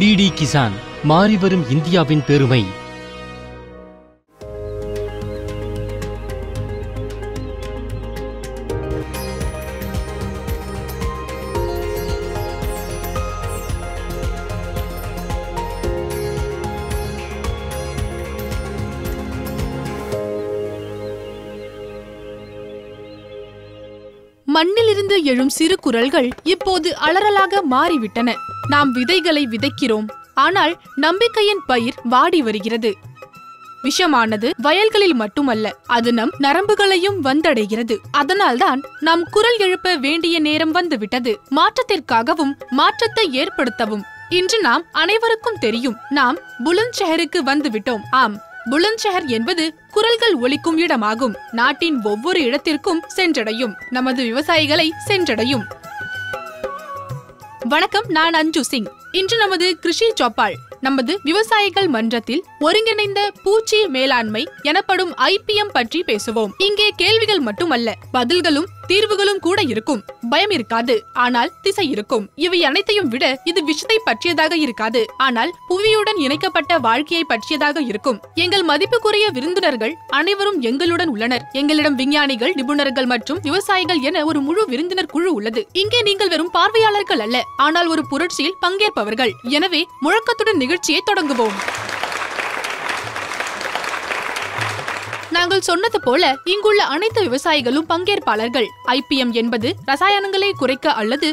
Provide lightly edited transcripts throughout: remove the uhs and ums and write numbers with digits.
DD Kisan, மாறிவரும் இந்தியாவின் பெருமை. மண்ணிலிருந்து எழும் சிறு குரல்கள் இப்போது அலறலாக மாறிவிட்டன. நாம் விதைகளை விதைக்கிறோம், ஆனால் நம்பிக்கையின் பயிர் வாடி வருகிறது. விஷமானது வயல்களில் மட்டுமல்ல, அது நம் நரம்புகளையும் வந்தடைகிறது. அதனால்தான் நாம் குரல் எழுப்ப வேண்டிய நேரம் வந்துவிட்டது. மாற்றத்திற்காகவும் மாற்றத்தை ஏற்படுத்தவும். இன்று நாம் அனைவருக்கும் தெரியும், நாம் புலந்த்ஷஹருக்கு வந்துவிட்டோம். ஆம், புலந்த்ஷஹர் என்பது குரல்கள் ஒலிக்கும் இடமாகும். நாட்டின் ஒவ்வொரு இடத்திற்கும் சென்றடையும். நமது விவசாயிகளை சென்றடையும். வணக்கம், நான் அஞ்சு சிங். இன்று நமது கிருஷி சௌபால், நமது விவசாயிகள் மன்றத்தில் ஒருங்கிணைந்த பூச்சி மேலாண்மை எனப்படும் IPM பற்றி பேசுவோம். இங்கே கேள்விகள் மட்டுமல்ல, பதில்களும் தீர்வுகளும் கூட இருக்கும். பயம் இருக்காது, ஆனால் திசை இருக்கும். இவை அனைத்தையும் விட இது விஷத்தை பற்றியதாக இருக்காது, ஆனால் புவியுடன் இணைக்கப்பட்ட வாழ்க்கையை பற்றியதாக இருக்கும். எங்கள் மதிப்புக்குரிய விருந்தினர்கள் அனைவரும் எங்களுடன் உள்ளனர். எங்களிடம் விஞ்ஞானிகள், நிபுணர்கள் மற்றும் விவசாயிகள் என ஒரு முழு விருந்தினர் குழு உள்ளது. இங்கே நீங்கள் வெறும் பார்வையாளர்கள் அல்ல, ஆனால் ஒரு புரட்சியில் பங்கேற்பவர்கள். எனவே முழக்கத்துடன் நிகழ்ச்சியை தொடங்குவோம். நாங்கள் சொன்னது போல இங்குள்ள அனைத்து விவசாயிகளும் பங்கேற்பாளர்கள். IPM என்பது ரசாயனங்களை குறைக்க அல்லது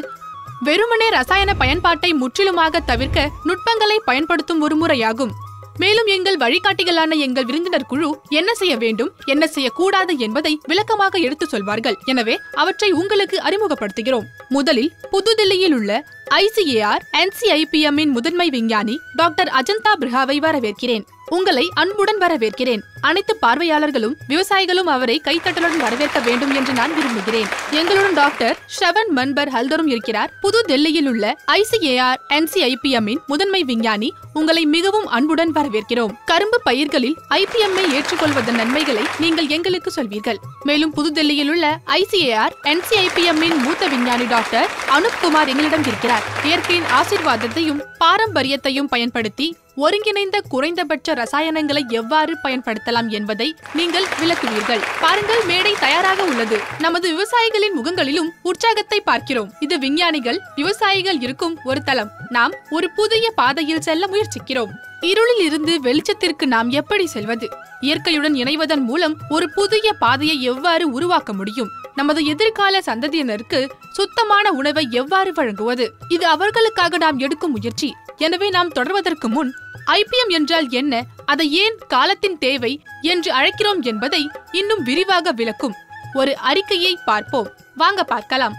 வெறுமனே ரசாயன பயன்பாட்டை முற்றிலுமாக தவிர்க்க நுட்பங்களை பயன்படுத்தும் ஒரு முறையாகும். மேலும் எங்கள் வழிகாட்டிகளான எங்கள் விருந்தினர் குழு என்ன செய்ய வேண்டும், என்ன செய்யக்கூடாது என்பதை விளக்கமாக எடுத்து சொல்வார்கள். எனவே அவற்றை உங்களுக்கு அறிமுகப்படுத்துகிறோம். முதலில் புதுதில்லியில் உள்ள ICAR NCIPM இன் முதன்மை விஞ்ஞானி டாக்டர் அஜந்தா பிர்ஹாவை வரவேற்கிறேன். உங்களை அன்புடன் வரவேற்கிறேன். அனைத்து பார்வையாளர்களும் விவசாயிகளும் அவரை கைத்தட்டலுடன் வரவேற்க வேண்டும் என்று நான் விரும்புகிறேன். எங்களுடன் டாக்டர் ஷ்ரவன் மன்பர் ஹல்தரும் இருக்கிறார். புது டெல்லியில் உள்ள ICAR NCIPM இன் முதன்மை விஞ்ஞானி. உங்களை மிகவும் அன்புடன் வரவேற்கிறோம். கரும்பு பயிர்களில் IPM-ஐ ஏற்றுக்கொள்வதன் நன்மைகளை நீங்கள் எங்களுக்கு சொல்வீர்கள். மேலும் புதுடெல்லியில் உள்ள ICAR NCIPM இன் மூத்த விஞ்ஞானி டாக்டர் அனுப் குமார் எங்களிடம் இருக்கிறார். இயற்கையின் ஆசீர்வாதத்தையும் பாரம்பரியத்தையும் பயன்படுத்தி ஒருங்கிணைந்த குறைந்தபட்ச ரசாயனங்களை எவ்வாறு பயன்படுத்தலாம் என்பதை நீங்கள் விளக்குவீர்கள். பாருங்கள், மேடை தயாராக உள்ளது. நமது விவசாயிகளின் முகங்களிலும் உற்சாகத்தை பார்க்கிறோம். இது விஞ்ஞானிகள், விவசாயிகள் இருக்கும் ஒரு தளம். நாம் ஒரு புதிய பாதையில் செல்ல முயற்சிக்கிறோம். இருளில் இருந்து வெளிச்சத்திற்கு நாம் எப்படி செல்வது? இயற்கையுடன் இணைவதன் மூலம் ஒரு புதிய பாதையை எவ்வாறு உருவாக்க முடியும்? நமது எதிர்கால சந்ததியினருக்கு சுத்தமான உணவை எவ்வாறு வழங்குவது? இது அவர்களுக்காக நாம் எடுக்கும் முயற்சி. எனவே நாம் தொடர்வதற்கு முன் IPM என்றால் என்ன, அதை ஏன் காலத்தின் தேவை என்று அழைக்கிறோம் என்பதை இன்னும் விரிவாக விளக்கும் ஒரு அறிக்கையை பார்ப்போம். வாங்க பார்க்கலாம்.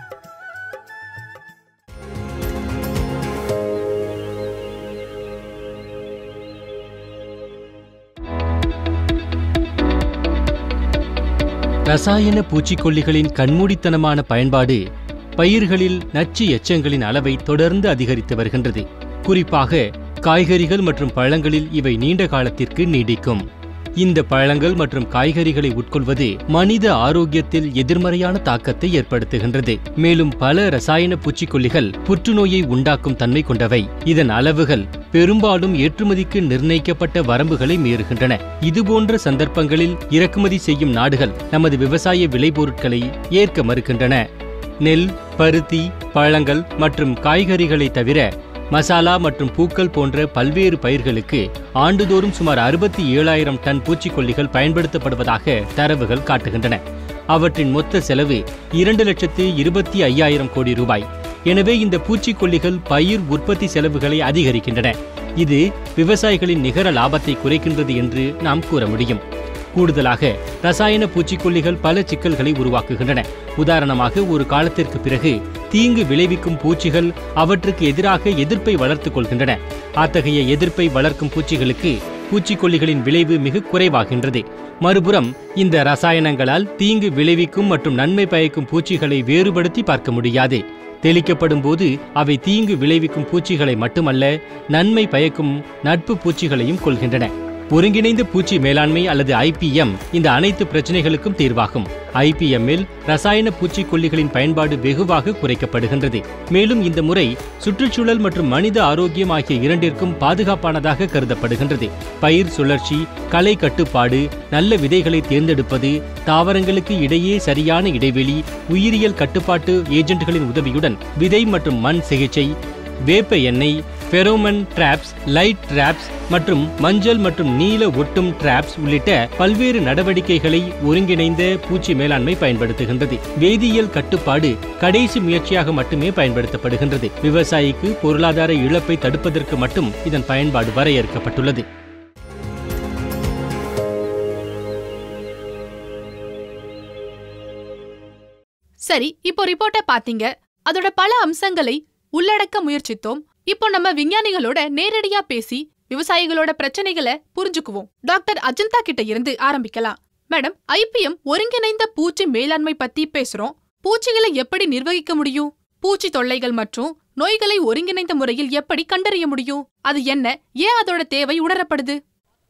ரசாயன பூச்சிக்கொல்லிகளின் கண்மூடித்தனமான பயன்பாடு பயிர்களில் நச்சு எச்சங்களின் அளவை தொடர்ந்து அதிகரித்து வருகின்றது. குறிப்பாக காய்கறிகள் மற்றும் பழங்களில் இவை நீண்ட காலத்திற்கு நீடிக்கும். இந்த பழங்கள் மற்றும் காய்கறிகளை உட்கொள்வது மனித ஆரோக்கியத்தில் எதிர்மறையான தாக்கத்தை ஏற்படுத்துகின்றது. மேலும் பல ரசாயன பூச்சிக்கொல்லிகள் புற்றுநோயை உண்டாக்கும் தன்மை கொண்டவை. இதன் அளவுகள் பெரும்பாலும் ஏற்றுமதிக்கு நிர்ணயிக்கப்பட்ட வரம்புகளை மீறுகின்றன. இதுபோன்ற சந்தர்ப்பங்களில் இறக்குமதி செய்யும் நாடுகள் நமது விவசாய விளைபொருட்களை ஏற்க மறுக்கின்றன. நெல், பருத்தி, பழங்கள் மற்றும் காய்கறிகளை தவிர மசாலா மற்றும் பூக்கள் போன்ற பல்வேறு பயிர்களுக்கு ஆண்டுதோறும் சுமார் 67,000 டன் பூச்சிக்கொல்லிகள் பயன்படுத்தப்படுவதாக தரவுகள் காட்டுகின்றன. அவற்றின் மொத்த செலவு 2,25,000 கோடி ரூபாய். எனவே இந்த பூச்சிக்கொல்லிகள் பயிர் உற்பத்தி செலவுகளை அதிகரிக்கின்றன. இது விவசாயிகளின் நிகர லாபத்தை குறைக்கின்றது என்று நாம் கூற முடியும். கூடுதலாக ரசாயன பூச்சிக்கொல்லிகள் பல சிக்கல்களை உருவாக்குகின்றன. உதாரணமாக, ஒரு காலத்திற்கு பிறகு தீங்கு விளைவிக்கும் பூச்சிகள் அவற்றுக்கு எதிராக எதிர்ப்பை வளர்த்துக் கொள்கின்றன. அத்தகைய எதிர்ப்பை வளர்க்கும் பூச்சிகளுக்கு பூச்சிக்கொல்லிகளின் விளைவு மிக குறைவாகின்றது. மறுபுறம் இந்த ரசாயனங்களால் தீங்கு விளைவிக்கும் மற்றும் நன்மை பயக்கும் பூச்சிகளை வேறுபடுத்தி பார்க்க முடியாது. தெளிக்கப்படும் போது அவை தீங்கு விளைவிக்கும் பூச்சிகளை மட்டுமல்ல, நன்மை பயக்கும் நட்பு பூச்சிகளையும் கொள்கின்றன. ஒருங்கிணைந்த பூச்சி மேலாண்மை அல்லது IPM இந்த அனைத்து பிரச்சனைகளுக்கும் தீர்வாகும். IPM-இல் ரசாயன பூச்சிக்கொல்லிகளின் பயன்பாடு வெகுவாக குறைக்கப்படுகின்றது. மேலும் இந்த முறை சுற்றுச்சூழல் மற்றும் மனித ஆரோக்கியம் ஆகிய இரண்டிற்கும் பாதுகாப்பானதாக கருதப்படுகின்றது. பயிர் சுழற்சி, களை கட்டுப்பாடு, நல்ல விதைகளை தேர்ந்தெடுப்பது, தாவரங்களுக்கு இடையே சரியான இடைவெளி, உயிரியல் கட்டுப்பாட்டு ஏஜென்ட்களின் உதவியுடன் விதை மற்றும் மண் சிகிச்சை, வேப்ப எண்ணெய், ஃபெரோமன் டிராப்ஸ், லைட் டிராப்ஸ் மற்றும் மஞ்சள் மற்றும் நீல ஒட்டும் டிராப்ஸ் உள்ளிட்ட பல்வேறு நடவடிக்கைகளை ஒருங்கிணைந்த பூச்சி மேலாண்மை பயன்படுத்துகின்றது. வேதியியல் கட்டுப்பாடு கடைசி முயற்சியாக மட்டுமே பயன்படுத்தப்படுகின்றது. விவசாயிக்கு பொருளாதார இழப்பை தடுப்பதற்கு மட்டும் இதன் பயன்பாடு வரையறுக்கப்பட்டுள்ளது. சரி, இப்போ ரிப்போர்ட்டை பாத்தீங்க. அதோட பல அம்சங்களை உள்ளடக்க முயற்சித்தோம். இப்போ நம்ம விஞ்ஞானிகளோட நேரடியா பேசி விவசாயிகளோட பிரச்சனைகளை புரிஞ்சுக்குவோம். டாக்டர் அஜந்தா கிட்ட இருந்து ஆரம்பிக்கலாம். மேடம், IPM ஒருங்கிணைந்த பூச்சி மேலாண்மை பத்தி பேசுறோம். பூச்சிகளை எப்படி நிர்வகிக்க முடியும்? பூச்சி தொல்லைகள் மற்றும் நோய்களை ஒருங்கிணைந்த முறையில் எப்படி கண்டறிய முடியும்? அது என்ன? ஏன் அதோட தேவை உணரப்படுது?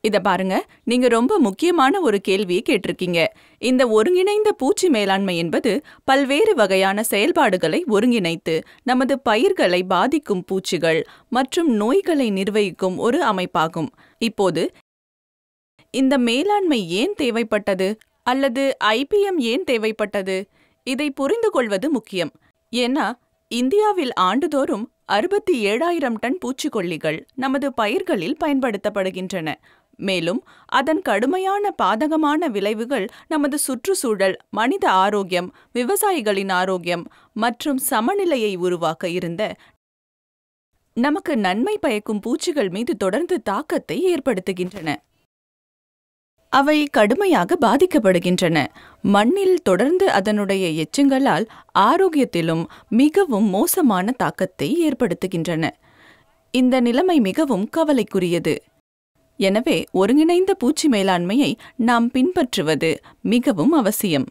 இத பாருங்க, நீங்க ரொம்ப முக்கியமான ஒரு கேள்வியை கேட்டிருக்கீங்க. இந்த ஒருங்கிணைந்த பூச்சி மேலாண்மை என்பது பல்வேறு வகையான செயல்பாடுகளை ஒருங்கிணைத்து நமது பயிர்களை பாதிக்கும் பூச்சிகள் மற்றும் நோய்களை நிர்வகிக்கும் ஒரு அமைப்பாகும். இப்போது இந்த மேலாண்மை ஏன் தேவைப்பட்டது அல்லது IPM ஏன் தேவைப்பட்டது? இதை புரிந்து கொள்வது முக்கியம். ஏன்னா இந்தியாவில் ஆண்டுதோறும் 67,000 டன் பூச்சிக்கொல்லிகள் நமது பயிர்களில் பயன்படுத்தப்படுகின்றன. மேலும் அதன் கடுமையான பாதகமான விளைவுகள் நமது சுற்றுச்சூழல், மனித ஆரோக்கியம், விவசாயிகளின் ஆரோக்கியம் மற்றும் சமநிலையை உருவாக்க இருந்த நமக்கு நன்மை பயக்கும் பூச்சிகள் மீது தொடர்ந்து தாக்கத்தை ஏற்படுத்துகின்றன. அவை கடுமையாக பாதிக்கப்படுகின்றன. மண்ணில் தொடர்ந்து அதனுடைய எச்சங்களால் ஆரோக்கியத்திலும் மிகவும் மோசமான தாக்கத்தை ஏற்படுத்துகின்றன. இந்த நிலைமை மிகவும் கவலைக்குரியது. எனவே ஒருங்கிணைந்த பூச்சி மேலாண்மையை நாம் பின்பற்றுவது மிகவும் அவசியம்.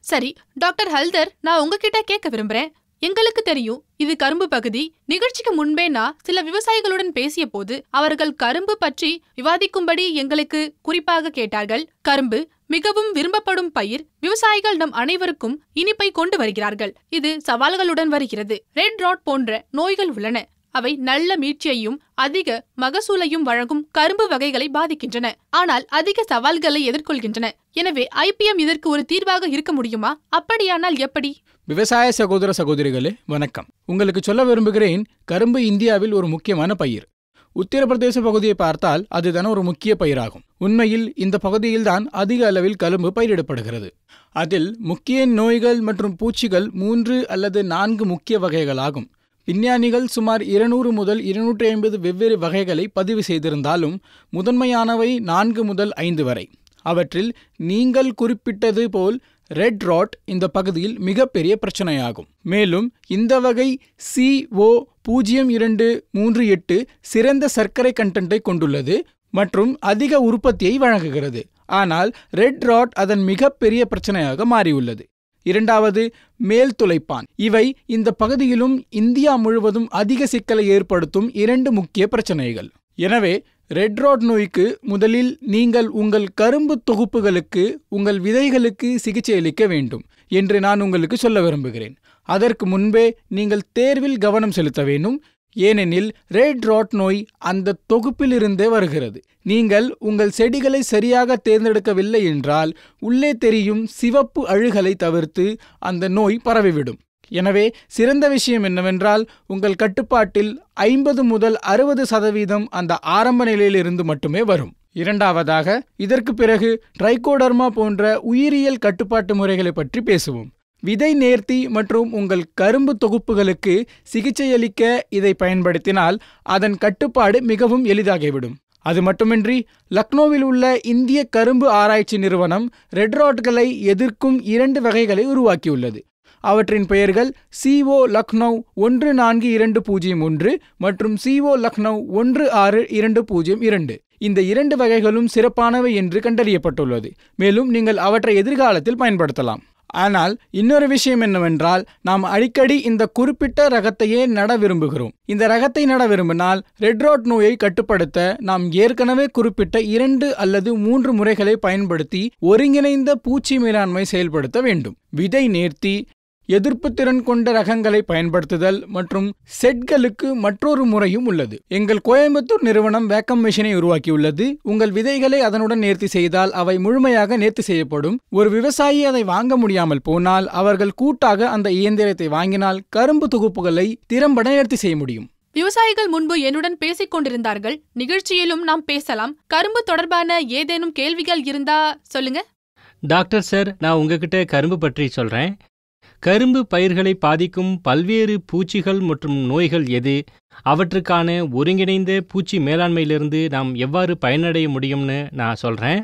சரி டாக்டர் ஹல்தர், நான் உங்ககிட்ட கேட்க விரும்புறேன். எங்களுக்கு தெரியும் இது கரும்பு பகுதி. நிகழ்ச்சிக்கு முன்பே நான் சில விவசாயிகளுடன் பேசிய போது அவர்கள் கரும்பு பற்றி விவாதிக்கும்படி எங்களுக்கு குறிப்பாக கேட்டார்கள். கரும்பு மிகவும் விரும்பப்படும் பயிர். விவசாயிகள் நம் அனைவருக்கும் இனிப்பை கொண்டு வருகிறார்கள். இது சவால்களுடன் வருகிறது. ரெட் ராட் போன்ற நோய்கள் உள்ளன. அவை நல்ல மீட்சியையும் அதிக மகசூலையும் வழங்கும் கரும்பு வகைகளை பாதிக்கின்றன. ஆனால் அதிக சவால்களை எதிர்கொள்கின்றன. எனவே IPM இதற்கு ஒரு தீர்வாக இருக்க முடியுமா? அப்படியானால் எப்படி? விவசாய சகோதர சகோதரிகளே வணக்கம். உங்களுக்கு சொல்ல விரும்புகிறேன், கரும்பு இந்தியாவில் ஒரு முக்கியமான பயிர். உத்தரப்பிரதேச பகுதியை பார்த்தால் அதுதான் ஒரு முக்கிய பயிராகும். உண்மையில் இந்த பகுதியில்தான் அதிக அளவில் கரும்பு பயிரிடப்படுகிறது. அதில் முக்கிய நோய்கள் மற்றும் பூச்சிகள் 3 அல்லது 4 முக்கிய வகைகளாகும். விஞ்ஞானிகள் சுமார் 200 முதல் 250 வெவ்வேறு வகைகளை பதிவு செய்திருந்தாலும் முதன்மையானவை 4 முதல் 5 வரை. அவற்றில் நீங்கள் குறிப்பிட்டது போல் ரெட் ராட் இந்த பகுதியில் மிகப்பெரிய பிரச்சனையாகும். மேலும் இந்த வகை CO0238 சிறந்த சர்க்கரை கண்டென்ட்டை கொண்டுள்ளது மற்றும் அதிக உற்பத்தியை வழங்குகிறது. ஆனால் ரெட் ராட் அதன் மிகப்பெரிய பிரச்சனையாக மாறியுள்ளது. இரண்டாவது, மேல் துளைப்பான். இவை இந்த பகுதியிலும் இந்தியா முழுவதும் அதிக சிக்கலை ஏற்படுத்தும் 2 முக்கிய பிரச்சனைகள். எனவே ரெட் ராட் நோய்க்கு முதலில் நீங்கள் உங்கள் கரும்பு தொகுப்புகளுக்கு, உங்கள் விதைகளுக்கு சிகிச்சை அளிக்க வேண்டும் என்று நான் உங்களுக்கு சொல்ல விரும்புகிறேன். அதற்கு முன்பே நீங்கள் தேர்வில் கவனம் செலுத்த வேண்டும். ஏனெனில் ரெட் ராட் நோய் அந்த தொகுப்பிலிருந்தே வருகிறது. நீங்கள் உங்கள் செடிகளை சரியாக தேர்ந்தெடுக்கவில்லை என்றால் உள்ளே தெரியும் சிவப்பு அழுகலை தவிர்த்து அந்த நோய் பரவிவிடும். எனவே சிறந்த விஷயம் என்னவென்றால் உங்கள் கட்டுப்பாட்டில் 50 முதல் 60% அந்த ஆரம்ப நிலையிலிருந்து மட்டுமே வரும். இரண்டாவதாக, இதற்கு பிறகு ட்ரைகோடர்மா போன்ற உயிரியல் கட்டுப்பாட்டு முறைகளை பற்றி பேசுவோம். விதை நேர்த்தி மற்றும் உங்கள் கரும்பு தொகுப்புகளுக்கு சிகிச்சையளிக்க இதை பயன்படுத்தினால் அதன் கட்டுப்பாடு மிகவும் எளிதாகிவிடும். அது மட்டுமின்றி லக்னோவில் உள்ள இந்திய கரும்பு ஆராய்ச்சி நிறுவனம் ரெட் ராட்களை எதிர்க்கும் 2 வகைகளை உருவாக்கியுள்ளது. அவற்றின் பெயர்கள் CO லக்னோ 14201 மற்றும் CO லக்னோ 16202. இந்த 2 வகைகளும் சிறப்பானவை என்று கண்டறியப்பட்டுள்ளது. மேலும் நீங்கள் அவற்றை எதிர்காலத்தில் பயன்படுத்தலாம். ஆனால் இன்னொரு விஷயம் என்னவென்றால் நாம் அடிக்கடி இந்த குறிப்பிட்ட ரகத்தையே நட விரும்புகிறோம். இந்த ரகத்தை நட விரும்பினால் ரெட் ராட் நோயை கட்டுப்படுத்த நாம் ஏற்கனவே குறிப்பிட்ட 2 அல்லது 3 முறைகளை பயன்படுத்தி ஒருங்கிணைந்த பூச்சி மேலாண்மை செயல்படுத்த வேண்டும். விதை நேர்த்தி, எதிர்ப்பு திறன் கொண்ட ரகங்களை பயன்படுத்துதல் மற்றும் செட்களுக்கு மற்றொரு முறையும் உள்ளது. எங்கள் கோயம்புத்தூர் நிறுவனம் வேக்கம் மெஷினை உருவாக்கியுள்ளது. உங்கள் விதைகளை அதனுடன் நேர்த்தி செய்தால் அவை முழுமையாக நேர்த்தி செய்யப்படும். ஒரு விவசாயி அதை வாங்க முடியாமல் போனால் அவர்கள் கூட்டாக அந்த இயந்திரத்தை வாங்கினால் கரும்பு தொகுப்புகளை திறம்பட நேர்த்தி செய்ய முடியும். விவசாயிகள் முன்பு என்னுடன் பேசிக் கொண்டிருந்தார்கள். நிகழ்ச்சியிலும் நாம் பேசலாம். கரும்பு தொடர்பான ஏதேனும் கேள்விகள் இருந்தா சொல்லுங்க. டாக்டர் சார், நான் உங்ககிட்ட கரும்பு பற்றி சொல்றேன். கரும்பு பயிர்களை பாதிக்கும் பல்வேறு பூச்சிகள் மற்றும் நோய்கள் எது? அவற்றுக்கான ஒருங்கிணைந்த பூச்சி மேலாண்மையிலிருந்து நாம் எவ்வாறு பயனடைய முடியும்னு நான் சொல்றேன்.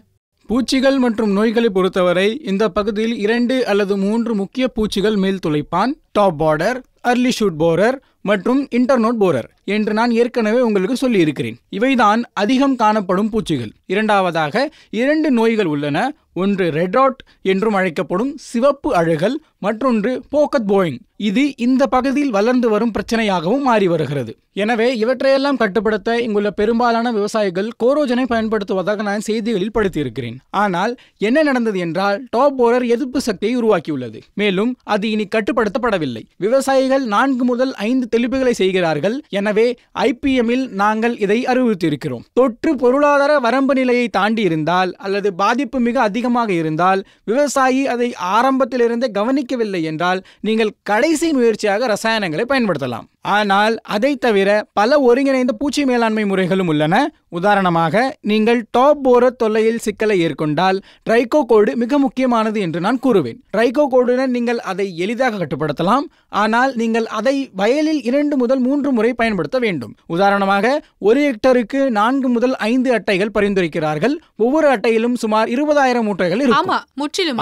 பூச்சிகள் மற்றும் நோய்களை பொறுத்தவரை இந்த பகுதியில் 2 அல்லது 3 முக்கிய பூச்சிகள் மேல் துளைப்பான், டாப் பார்டர், அர்லி ஷூட் போரர் மற்றும் இன்டர்னோட் போரர் என்று நான் ஏற்கனவே உங்களுக்கு சொல்லி இருக்கிறேன். இவைதான் அதிகம் காணப்படும் பூச்சிகள். இரண்டாவதாக 2 நோய்கள் உள்ளன. ஒன்று ரெட் ராட் என்றும் அழைக்கப்படும் சிவப்பு அழுகல், மற்றொன்று போக்கத் போயிங். இது இந்த பகுதியில் வளர்ந்து வரும் பிரச்சனையாகவும் மாறி வருகிறது. எனவே இவற்றையெல்லாம் கட்டுப்படுத்த இங்குள்ள பெரும்பாலான விவசாயிகள் கோரோஜனை பயன்படுத்துவதாக நான் செய்திகளில் படித்திருக்கிறேன். ஆனால் என்ன நடந்தது என்றால் டாப் போரர் எதிர்ப்பு சக்தியை உருவாக்கியுள்ளது. மேலும் அது இனி கட்டுப்படுத்தப்படவில்லை. விவசாயிகள் 4 முதல் 5 தெளிப்புகளை செய்கிறார்கள். எனவே IPM-இல் நாங்கள் இதை அறிவித்திருக்கிறோம். தொற்று பொருளாதார வரம்பு நிலையை தாண்டி இருந்தால் அல்லது பாதிப்பு மிக அதிகமாக இருந்தால், விவசாயி அதை ஆரம்பத்திலிருந்தே கவனிக்கவில்லை என்றால் நீங்கள் கடைசி முயற்சியாக ரசாயனங்களை பயன்படுத்தலாம். ஆனால் அதை தவிர பல ஒருங்கிணைந்த பூச்சி மேலாண்மை முறைகளும் உள்ளன. உதாரணமாக, நீங்கள் டாப் போரர் தொல்லையில் சிக்கலை ஏற்கொண்டால் ட்ரைகோகோடு மிக முக்கியமானது என்று நான் கூறுவேன். ட்ரைகோகோடுடன் நீங்கள் அதை எளிதாக கட்டுப்படுத்தலாம். ஆனால் நீங்கள் அதை வயலில் 2 முதல் 3 முறை பயன்படுத்த வேண்டும். உதாரணமாக, 1 ஹெக்டருக்கு 4 முதல் 5 அட்டைகள் பரிந்துரைக்கிறார்கள். ஒவ்வொரு அட்டையிலும் சுமார் 20,000 மூட்டைகள் இருக்கும்.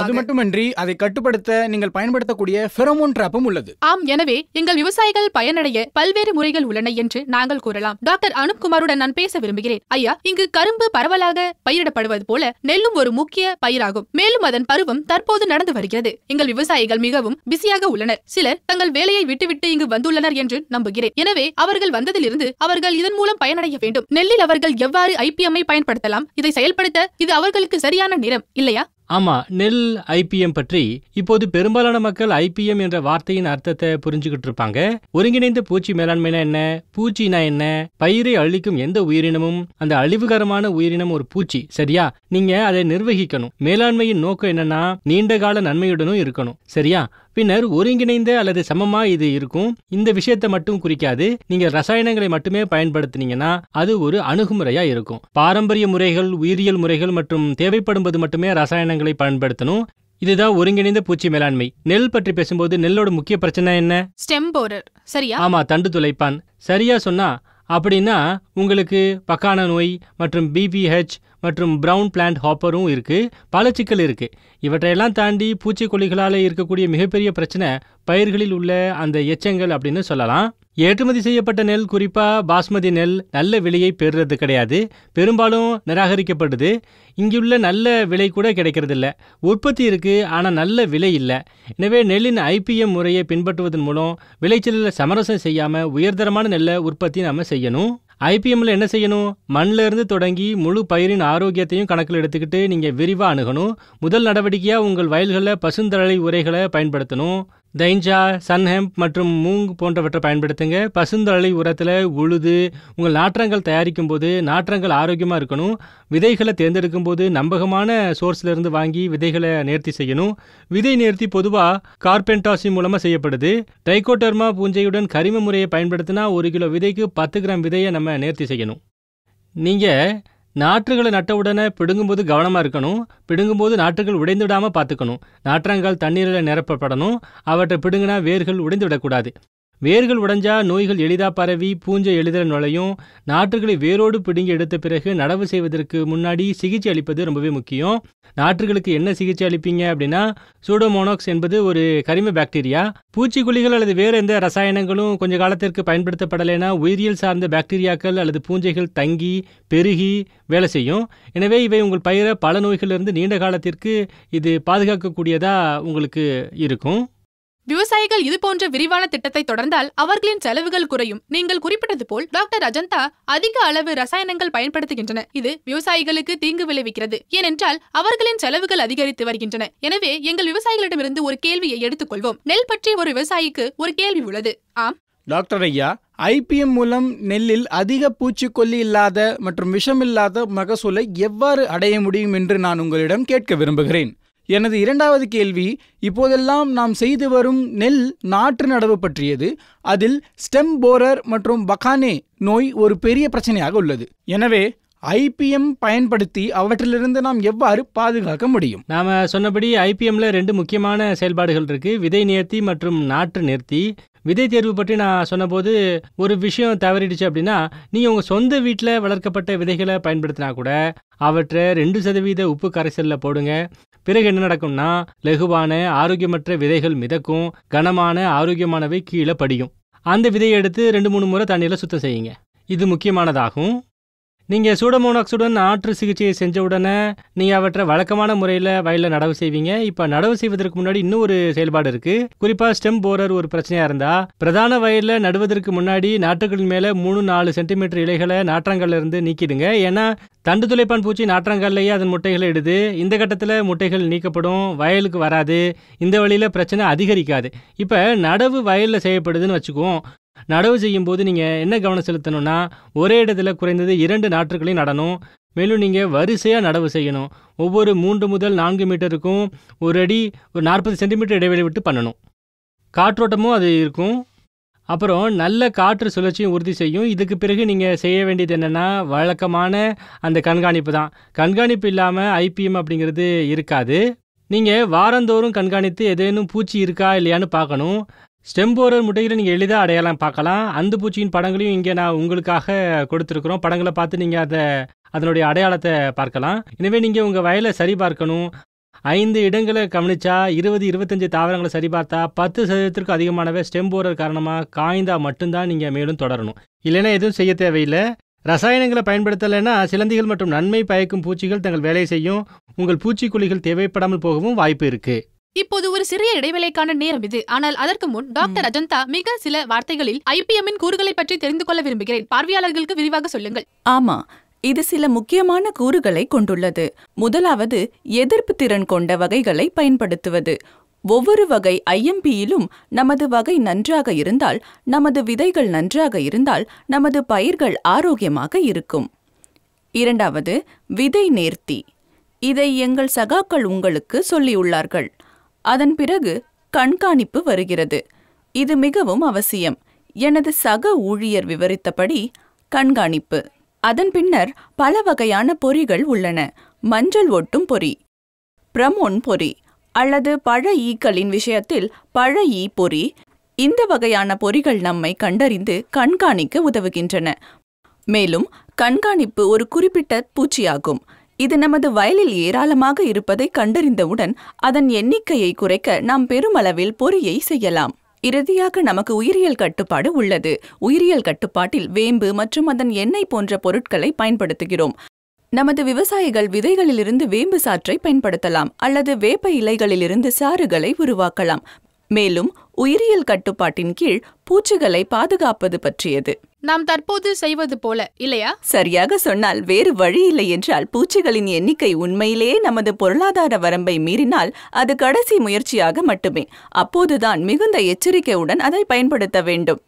அது மட்டுமின்றி அதை கட்டுப்படுத்த நீங்கள் பயன்படுத்தக்கூடிய ஃபெரோமோன் ட்ராப்பும் உள்ளது. ஆம், எனவே எங்கள் விவசாயிகள் பயனடைய பல்வேறு முறைகள் உள்ளன என்று நாங்கள் கூறலாம். டாக்டர் அனுப் குமாருடன் நான் பேச விரும்புகிறேன். ஐயா, இங்கு கரும்பு பரவலாக பயிரிடப்படுவது போல நெல்லும் ஒரு முக்கிய பயிராகும். மேலும் அதன் பருவம் தற்போது நடந்து வருகிறது. எங்கள் விவசாயிகள் மிகவும் பிஸியாக உள்ளனர். சிலர் தங்கள் வேலையை விட்டுவிட்டு இங்கு வந்துள்ளனர் என்று நம்புகிறேன். எனவே அவர்கள் வந்ததிலிருந்து அவர்கள் இதன் மூலம் பயனடைய வேண்டும். நெல்லில் அவர்கள் எவ்வாறு IPM-ஐ பயன்படுத்தலாம்? இதை செயல்படுத்த இது அவர்களுக்கு சரியான நேரம் இல்லையா? ஆமா, நெல் IPM பற்றி இப்போது பெரும்பாலான மக்கள் IPM என்ற வார்த்தையின் அர்த்தத்தை புரிஞ்சுக்கிட்டு இருப்பாங்க. ஒருங்கிணைந்த பூச்சி மேலாண்மைனா என்ன, பூச்சினா என்ன? பயிரை அழிக்கும் எந்த உயிரினமும் அந்த அழிவுகரமான உயிரினம் ஒரு பூச்சி, சரியா? நீங்க அதை நிர்வகிக்கணும். மேலாண்மையின் நோக்கம் என்னன்னா நீண்டகால நன்மையுடனும் இருக்கணும், சரியா? பின்னர் ஒருங்கிணைந்த அல்லது சமமா இது இருக்கும். இந்த விஷயத்தை மட்டும் குறிக்காது. நீங்க ரசாயனங்களை மட்டுமே பயன்படுத்தினீங்கன்னா அது ஒரு அணுகுமுறையா இருக்கும். பாரம்பரிய முறைகள், உயிரியல் முறைகள் மற்றும் தேவைப்படும்போது மட்டுமே ரசாயனங்களை பயன்படுத்தணும். இதுதான் ஒருங்கிணைந்த பூச்சி மேலாண்மை. நெல் பற்றி பேசும்போது நெல்லோட முக்கிய பிரச்சனை என்ன? ஸ்டெம் போரர், சரியா? ஆமா, தண்டு துளைப்பான். சரியா சொன்னா. அப்படின்னா உங்களுக்கு பக்கான நோய் மற்றும் BPH மற்றும் பிரவுன் பிளான்ட் ஹாப்பரும் இருக்கு. பல சிக்கல் இருக்கு. இவற்றையெல்லாம் தாண்டி பூச்சிக்கொல்லிகளால் இருக்கக்கூடிய மிகப்பெரிய பிரச்சனை பயிர்களில் உள்ள அந்த எச்சங்கள் அப்படின்னு சொல்லலாம். ஏற்றுமதி செய்யப்பட்ட நெல், குறிப்பா பாஸ்மதி நெல், நல்ல விலையை பெறுறது கிடையாது. பெரும்பாலும் நிராகரிக்கப்படுது. இங்குள்ள நல்ல விலை கூட கிடைக்கிறது இல்லை. உற்பத்தி இருக்கு, ஆனால் நல்ல விலை இல்லை. எனவே நெல்லின் IPM முறையை பின்பற்றுவதன் மூலம் விளைச்சலில் சமரசம் செய்யாம உயர்தரமான நெல்லை உற்பத்தி நாம செய்யணும். IPM-ல என்ன செய்யணும்? மண்ணில் இருந்து தொடங்கி முழு பயிரின் ஆரோக்கியத்தையும் கணக்கில் எடுத்துக்கிட்டு நீங்க விரிவா அணுகணும். முதல் நடவடிக்கையா உங்கள் வயல்களில் பசுந்தழை உரைகளை பயன்படுத்தணும். தைஞ்சா, சன்ஹெம்ப் மற்றும் மூங் போன்றவற்றை பயன்படுத்துங்க. பசுந்தழை உரத்தில் உழுது உங்கள் நாற்றங்கள் தயாரிக்கும் போது நாற்றங்கள் ஆரோக்கியமாக இருக்கணும். விதைகளை தேர்ந்தெடுக்கும் போது நம்பகமான சோர்ஸ்லேருந்து வாங்கி விதைகளை நேர்த்தி செய்யணும். விதை நேர்த்தி பொதுவாக கார்பென்டாசி மூலமாக செய்யப்படுது. ட்ரைகோடர்மா பூஞ்சையுடன் கரிம முறையை பயன்படுத்தினா 1 கிலோ விதைக்கு 10 கிராம் விதையை நம்ம நேர்த்தி செய்யணும். நீங்கள் நாற்றுகளை நட்டவுடனே பிடுங்கும்போது கவனமாக இருக்கணும். பிடுங்கும்போது நாற்றுகள் உடைந்துவிடாமல் பார்த்துக்கணும். நாற்றங்கள் தண்ணீரில் நிரப்பப்படணும். அவற்றை பிடுங்கினா வேர்கள் உடைந்து விடக்கூடாது. வேர்கள் உடைஞ்சா நோய்கள் எளிதா பரவி பூஞ்சை எளிதில் நுழையும். நாற்றுகளை வேரோடு பிடுங்கி எடுத்த பிறகு நடவு செய்வதற்கு முன்னாடி சிகிச்சை அளிப்பது ரொம்பவே முக்கியம். நாற்றுகளுக்கு என்ன சிகிச்சை அளிப்பீங்க அப்படின்னா, சூடோமோனாக்ஸ் என்பது ஒரு கரிம பாக்டீரியா. பூச்சிக்கொல்லிகள் அல்லது வேறு எந்த ரசாயனங்களும் கொஞ்ச காலத்திற்கு பயன்படுத்தப்படலைன்னா உயிரியல் சார்ந்த பாக்டீரியாக்கள் அல்லது பூஞ்சைகள் தங்கி பெருகி வேலை செய்யும். எனவே இவை உங்கள் பயிரை பல நோய்களிலிருந்து நீண்ட காலத்திற்கு இது பாதுகாக்கக்கூடியதா உங்களுக்கு இருக்கும். விவசாயிகள் இது போன்ற விரிவான திட்டத்தை தொடர்ந்தால் அவர்களின் செலவுகள் குறையும். நீங்கள் குறிப்பிட்டது போல் டாக்டர் அஜந்தா அதிக அளவு ரசாயனங்கள் பயன்படுத்துகின்றன. இது விவசாயிகளுக்கு தீங்கு விளைவிக்கிறது. ஏனென்றால் அவர்களின் செலவுகள் அதிகரித்து வருகின்றன. எனவே எங்கள் விவசாயிகளிடமிருந்து ஒரு கேள்வியை எடுத்துக்கொள்வோம். நெல் பற்றி ஒரு விவசாயிக்கு ஒரு கேள்வி உள்ளது. ஆம் டாக்டர் ஐயா, IPM மூலம் நெல்லில் அதிக பூச்சிக்கொல்லி இல்லாத மற்றும் விஷமில்லாத மகசூலை எவ்வாறு அடைய முடியும் என்று நான் உங்களிடம் கேட்க விரும்புகிறேன். எனது இரண்டாவது கேள்வி, இப்போதெல்லாம் நாம் செய்து வரும் நெல் நாற்று நடவு பற்றியது. அதில் ஸ்டெம் போரர் மற்றும் பகானே நோய் ஒரு பெரிய பிரச்சனையாக உள்ளது. எனவே IPM பயன்படுத்தி அவற்றிலிருந்து நாம் எவ்வாறு பாதுகாக்க முடியும்? நாம் சொன்னபடி IPMல 2 முக்கியமான செயல்பாடுகள் இருக்கு. விதை நேர்த்தி மற்றும் நாற்று நேர்த்தி. விதை தேர்வு பற்றி நான் சொன்னபோது ஒரு விஷயம் தவறிடுச்சு அப்படின்னா, நீங்கள் உங்கள் சொந்த வீட்டில் வளர்க்கப்பட்ட விதைகளை பயன்படுத்தினா கூட அவற்றை 2% உப்பு கரைசலில் போடுங்க. பிறகு என்ன நடக்கும்னா, லகுவான ஆரோக்கியமற்ற விதைகள் மிதக்கும், கனமான ஆரோக்கியமானவை கீழே படியும். அந்த விதையை எடுத்து 2-3 முறை தண்ணியில் சுத்தம் செய்யுங்க. இது முக்கியமானதாகும். நீங்கள் சூடோமோனாக்ஸுடன் நாற்று சிகிச்சையை செஞ்ச உடனே நீங்கள் அவற்றை வழக்கமான முறையில் வயலில் நடவு செய்வீங்க. இப்போ நடவு செய்வதற்கு முன்னாடி இன்னும் ஒரு செயல்பாடு இருக்குது. குறிப்பாக ஸ்டெம் போரர் ஒரு பிரச்சனையாக இருந்தால் பிரதான வயலில் நடுவதற்கு முன்னாடி நாற்றுகளின் மேலே 3-4 சென்டிமீட்டர் இலைகளை நாற்றங்கள்ல இருந்து நீக்கிடுங்க. ஏன்னா தண்டு துளைப்பான் பூச்சி நாற்றங்கள்லேயே அதன் முட்டைகளை இடுது. இந்த கட்டத்தில் முட்டைகள் நீக்கப்படும், வயலுக்கு வராது. இந்த வழியில் பிரச்சனை அதிகரிக்காது. இப்போ நடவு வயலில் செய்யப்படுதுன்னு வச்சுக்குவோம். நடவு செய்யும் போது நீங்கள் என்ன கவனம் செலுத்தணும்னா, ஒரே இடத்துல குறைந்தது 2 நாற்றுகளையும் நடணும். மேலும் நீங்கள் வரிசையாக நடவு செய்யணும். ஒவ்வொரு 3 முதல் 4 மீட்டருக்கும் ஒரு அடி ஒரு 40 சென்டிமீட்டர் இடைவெளி விட்டு பண்ணணும். காற்றோட்டமும் அது இருக்கும். அப்புறம் நல்ல காற்று சுழற்சியும் உறுதி செய்யும். இதுக்கு பிறகு நீங்கள் செய்ய வேண்டியது என்னென்னா, வழக்கமான அந்த கண்காணிப்பு தான். கண்காணிப்பு இல்லாமல் IPM அப்படிங்கிறது இருக்காது. நீங்கள் வாரந்தோறும் கண்காணித்து ஏதேனும் பூச்சி இருக்கா இல்லையான்னு பார்க்கணும். ஸ்டெம் போரர் முட்டைகளை நீங்கள் எளிதாக அடையாளம் பார்க்கலாம். அந்த பூச்சியின் படங்களையும் இங்கே நான் உங்களுக்காக கொடுத்துருக்குறோம். படங்களை பார்த்து நீங்கள் அதனுடைய அடையாளத்தை பார்க்கலாம். எனவே நீங்கள் உங்கள் வயலை சரி பார்க்கணும். 5 இடங்களை கவனிச்சா 20-25 தாவரங்களை சரிபார்த்தா 10% அதிகமானவை ஸ்டெம் போரர் காரணமாக காய்ந்தா மட்டும்தான் நீங்கள் மேலும் தொடரணும். இல்லைன்னா எதுவும் செய்ய தேவையில்லை. ரசாயனங்களை பயன்படுத்தலைன்னா சிலந்திகள் மற்றும் நன்மை பயக்கும் பூச்சிகள் தங்கள் வேலையை செய்யும். உங்கள் பூச்சிக்கொல்லிகள் தேவைப்படாமல் போகவும் வாய்ப்பு இருக்கு. இப்போது ஒரு சிறிய இடைவேளைக்கான நேரம் இது. ஆனால் அதற்கு முன் டாக்டர் அஜந்தா மிக சில வார்த்தைகளில் IPM-இன் கூறுகளை பற்றி தெரிந்து கொள்ள விரும்புகிறேன். பார்வையாளர்களுக்கு விரிவாக சொல்லுங்கள். ஆமா, இது சில முக்கியமான கூறுகளை கொண்டுள்ளது. முதலாவது, எதிர்ப்பு திறன் கொண்ட வகைகளை பயன்படுத்துவது. ஒவ்வொரு வகை IMP-யிலும் நமது வகை நன்றாக இருந்தால், நமது விதைகள் நன்றாக இருந்தால், நமது பயிர்கள் ஆரோக்கியமாக இருக்கும். இரண்டாவது, விதை நேர்த்தி. இதை எங்கள் சகாக்கள் உங்களுக்கு சொல்லியுள்ளார்கள். அதன் பிறகு கண்காணிப்பு வருகிறது. இது மிகவும் அவசியம். எனது சக ஊழியர் விவரித்தபடி கண்காணிப்பு. அதன் பின்னர் பல வகையான பொறிகள் உள்ளன. மஞ்சள் ஒட்டும் பொறி, பிரமோன் பொறி அல்லது பழ ஈக்களின் விஷயத்தில் பழ ஈ பொறி. இந்த வகையான பொறிகள் நம்மை கண்டறிந்து கண்காணிக்க உதவுகின்றன. மேலும் கண்காணிப்பு ஒரு குறிப்பிட்ட பூச்சியாகும். இது நமது வயலில் ஏராளமாக இருப்பதை கண்டறிந்தவுடன் அதன் எண்ணிக்கையை குறைக்க நாம் பெருமளவில் பொறியை செய்யலாம். இறுதியாக நமக்கு உயிரியல் கட்டுப்பாடு உள்ளது. உயிரியல் கட்டுப்பாட்டில் வேம்பு மற்றும் அதன் எண்ணெய் போன்ற பொருட்களை பயன்படுத்துகிறோம். நமது விவசாயிகள் விதைகளிலிருந்து வேம்பு சாற்றை பயன்படுத்தலாம் அல்லது வேப்ப இலைகளிலிருந்து சாறுகளை உருவாக்கலாம். மேலும் உயிரியல் கட்டுப்பாட்டின் கீழ் பூச்சிகளை பாதுகாப்பது பற்றியது. நாம் தற்போது செய்வது போல இல்லையா? சரியாக சொன்னால் வேறு வழி இல்லை என்றால் பூச்சிகளின் எண்ணிக்கை உண்மையிலேயே நமது பொருளாதார வரம்பை மீறினால் அது கடைசி முயற்சியாக மட்டுமே. அப்போதுதான் மிகுந்த எச்சரிக்கையுடன் அதை பயன்படுத்த வேண்டும்.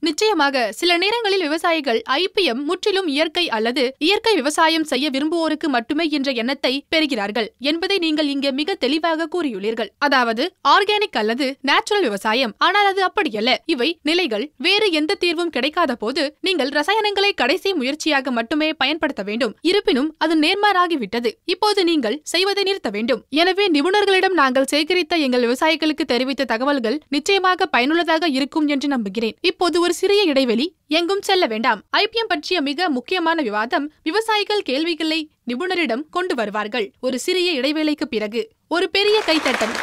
நிச்சயமாக சில நேரங்களில் விவசாயிகள் IPM முற்றிலும் இயற்கை அல்லது இயற்கை விவசாயம் செய்ய விரும்புவோருக்கு மட்டுமே என்ற எண்ணத்தை பெறுகிறார்கள் என்பதை நீங்கள் இங்கே மிக தெளிவாக கூறியுள்ளீர்கள். அதாவது ஆர்கானிக் அல்லது நேச்சுரல் விவசாயம். ஆனால் அது அப்படியல்ல. இவை நிலைகள். வேறு எந்த தீர்வும் கிடைக்காத போது நீங்கள் ரசாயனங்களை கடைசி முயற்சியாக மட்டுமே பயன்படுத்த வேண்டும். இருப்பினும் அது நேர்மாறாகிவிட்டது. இப்போது நீங்கள் செய்வதை நிறுத்த வேண்டும். எனவே நிபுணர்களிடம் நாங்கள் சேகரித்த எங்கள் விவசாயிகளுக்கு தெரிவித்த தகவல்கள் நிச்சயமாக பயனுள்ளதாக இருக்கும் என்று நம்புகிறேன். இப்போது ஒரு சிறிய இடைவெளி. எங்கும் செல்ல வேண்டாம். IPM பற்றிய மிக முக்கியமான விவாதம். விவசாயிகள் கேள்விகளை நிபுணரிடம் கொண்டு வருவார்கள். ஒரு சிறிய இடைவேளைக்கு பிறகு ஒரு பெரிய கைத்தட்டல்.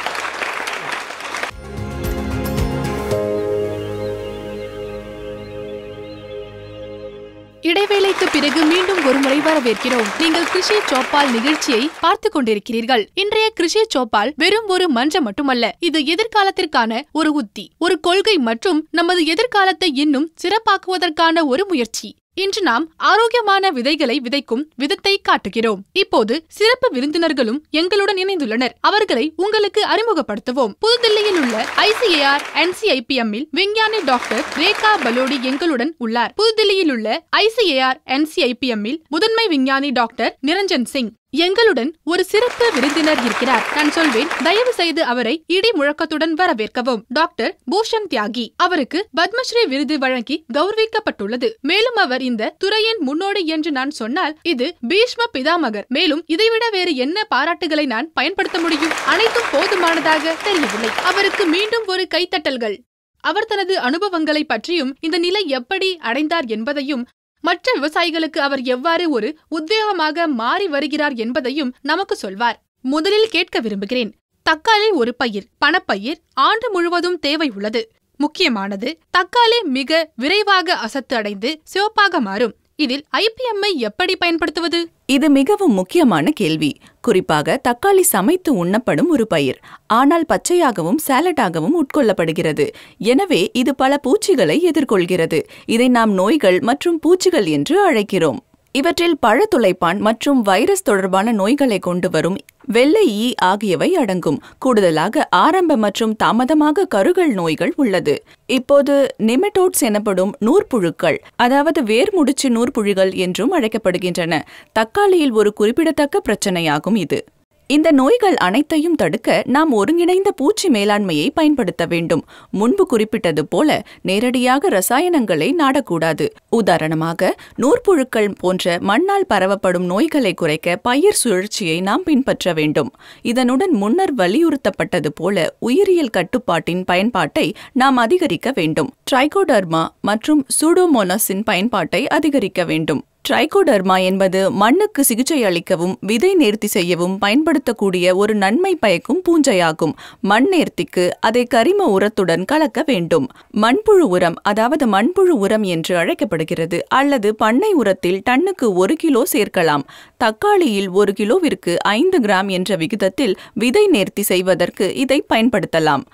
இடைவேளைக்கு பிறகு மீண்டும் ஒரு முறை வரவேற்கிறோம். நீங்கள் கிருஷி சோப்பால் நிகழ்ச்சியை பார்த்துக் கொண்டிருக்கிறீர்கள். இன்றைய கிருஷி சோப்பால் வெறும் ஒரு மன்றம் மட்டுமல்ல, இது எதிர்காலத்திற்கான ஒரு உத்தி, ஒரு கொள்கை மற்றும் நமது எதிர்காலத்தை இன்னும் சிறப்பாக்குவதற்கான ஒரு முயற்சி. இன்று நாம் ஆரோக்கியமான விதைகளை விதைக்கும் விதத்தை காட்டுகிறோம். இப்போது சிறப்பு விருந்தினர்களும் எங்களுடன் இணைந்துள்ளனர். அவர்களை உங்களுக்கு அறிமுகப்படுத்துவோம். புதுதில்லியில் உள்ள ICAR NCIPM இல் விஞ்ஞானி டாக்டர் ரேகா பலோடி எங்களுடன் உள்ளார். புதுதில்லியில் உள்ள ICAR NCIPM இல் முதன்மை விஞ்ஞானி டாக்டர் நிரஞ்சன் சிங் எங்களுடன் ஒரு சிறப்பு விருந்தினர் இருக்கிறார். நான் சொல்வேன், தயவு செய்து அவரை இடி முழக்கத்துடன் வரவேற்கவும். டாக்டர் பூஷன் தியாகி. அவருக்கு பத்மஸ்ரீ விருது வழங்கி கௌரவிக்கப்பட்டுள்ளது. மேலும் அவர் இந்த துறையின் முன்னோடி என்று நான் சொன்னால் இது பீஷ்ம பிதாமகர். மேலும் இதைவிட வேறு என்ன பாராட்டுகளை நான் பயன்படுத்த முடியும்? அனைத்தும் போதுமானதாக தெரியவில்லை. அவருக்கு மீண்டும் ஒரு கைத்தட்டல்கள். அவர் தனது அனுபவங்களை பற்றியும் இந்த நிலை எப்படி அடைந்தார் என்பதையும் மற்ற விவசாயிகளுக்கு அவர் எவ்வாறு ஒரு உத்வேகமாக மாறி வருகிறார் என்பதையும் நமக்கு சொல்வார். முதலில் கேட்க விரும்புகிறேன். தக்காளி ஒரு பயிர், பணப்பயிர். ஆண்டு முழுவதும் தேவை உள்ளது. முக்கியமானது, தக்காளி மிக விரைவாக அசத்து அடைந்து சிவப்பாக மாறும். இதில் IPM-ஐ எப்படி பயன்படுத்துவது? இது மிகவும் முக்கியமான கேள்வி. குறிப்பாக தக்காளி சமைத்து உண்ணப்படும் ஒரு பயிர். ஆனால் பச்சையாகவும் சாலடாகவும் உட்கொள்ளப்படுகிறது. எனவே இது பல பூச்சிகளை எதிர்கொள்கிறது. இதை நாம் நோய்கள் மற்றும் பூச்சிகள் என்று அழைக்கிறோம். இவற்றில் பழத்துளைப்பான் மற்றும் வைரஸ் தொடர்பான நோய்களை கொண்டு வரும் வெள்ளை ஈ ஆகியவை அடங்கும். கூடுதலாக ஆரம்ப மற்றும் தாமதமாக கருகல் நோய்கள் உள்ளது. இப்போது நெமட்டோட்ஸ் எனப்படும் நூற்புழுக்கள், அதாவது வேர்முடிச்சு நூற்புழுகள் என்றும் அழைக்கப்படுகின்றன. தக்காளியில் ஒரு குறிப்பிடத்தக்க பிரச்சனையாகும் இது. இந்த நோய்கள் அனைத்தையும் தடுக்க நாம் ஒருங்கிணைந்த பூச்சி மேலாண்மையை பயன்படுத்த வேண்டும். முன்பு குறிப்பிட்டது போல நேரடியாக ரசாயனங்களை நாடக்கூடாது. உதாரணமாக, நூற்புழுக்கள் போன்ற மண்ணால் பரவப்படும் நோய்களை குறைக்க பயிர் சுழற்சியை நாம் பின்பற்ற வேண்டும். இதனுடன் முன்னர் வலியுறுத்தப்பட்டது போல உயிரியல் கட்டுப்பாட்டின் பயன்பாட்டை நாம் அதிகரிக்க வேண்டும். ட்ரைகோடர்மா மற்றும் சூடோமோனாஸின் பயன்பாட்டை அதிகரிக்க வேண்டும். ட்ரைகோடர்மா என்பது மண்ணுக்கு சிகிச்சை அளிக்கவும் விதை நேர்த்தி செய்யவும் பயன்படுத்தக்கூடிய ஒரு நன்மை பயக்கும் பூஞ்சையாகும். மண் நேர்த்திக்கு அதை கரிம உரத்துடன் கலக்க வேண்டும். மண்புழு உரம், அதாவது மண்புழு உரம் என்று அழைக்கப்படுகிறது, அல்லது பண்ணை உரத்தில் டன்னுக்கு 1 கிலோ சேர்க்கலாம். தக்காளியில் 1 கிலோவிற்கு 5 கிராம் என்ற விகிதத்தில் விதை நேர்த்தி செய்வதற்கு இதை பயன்படுத்தலாம்.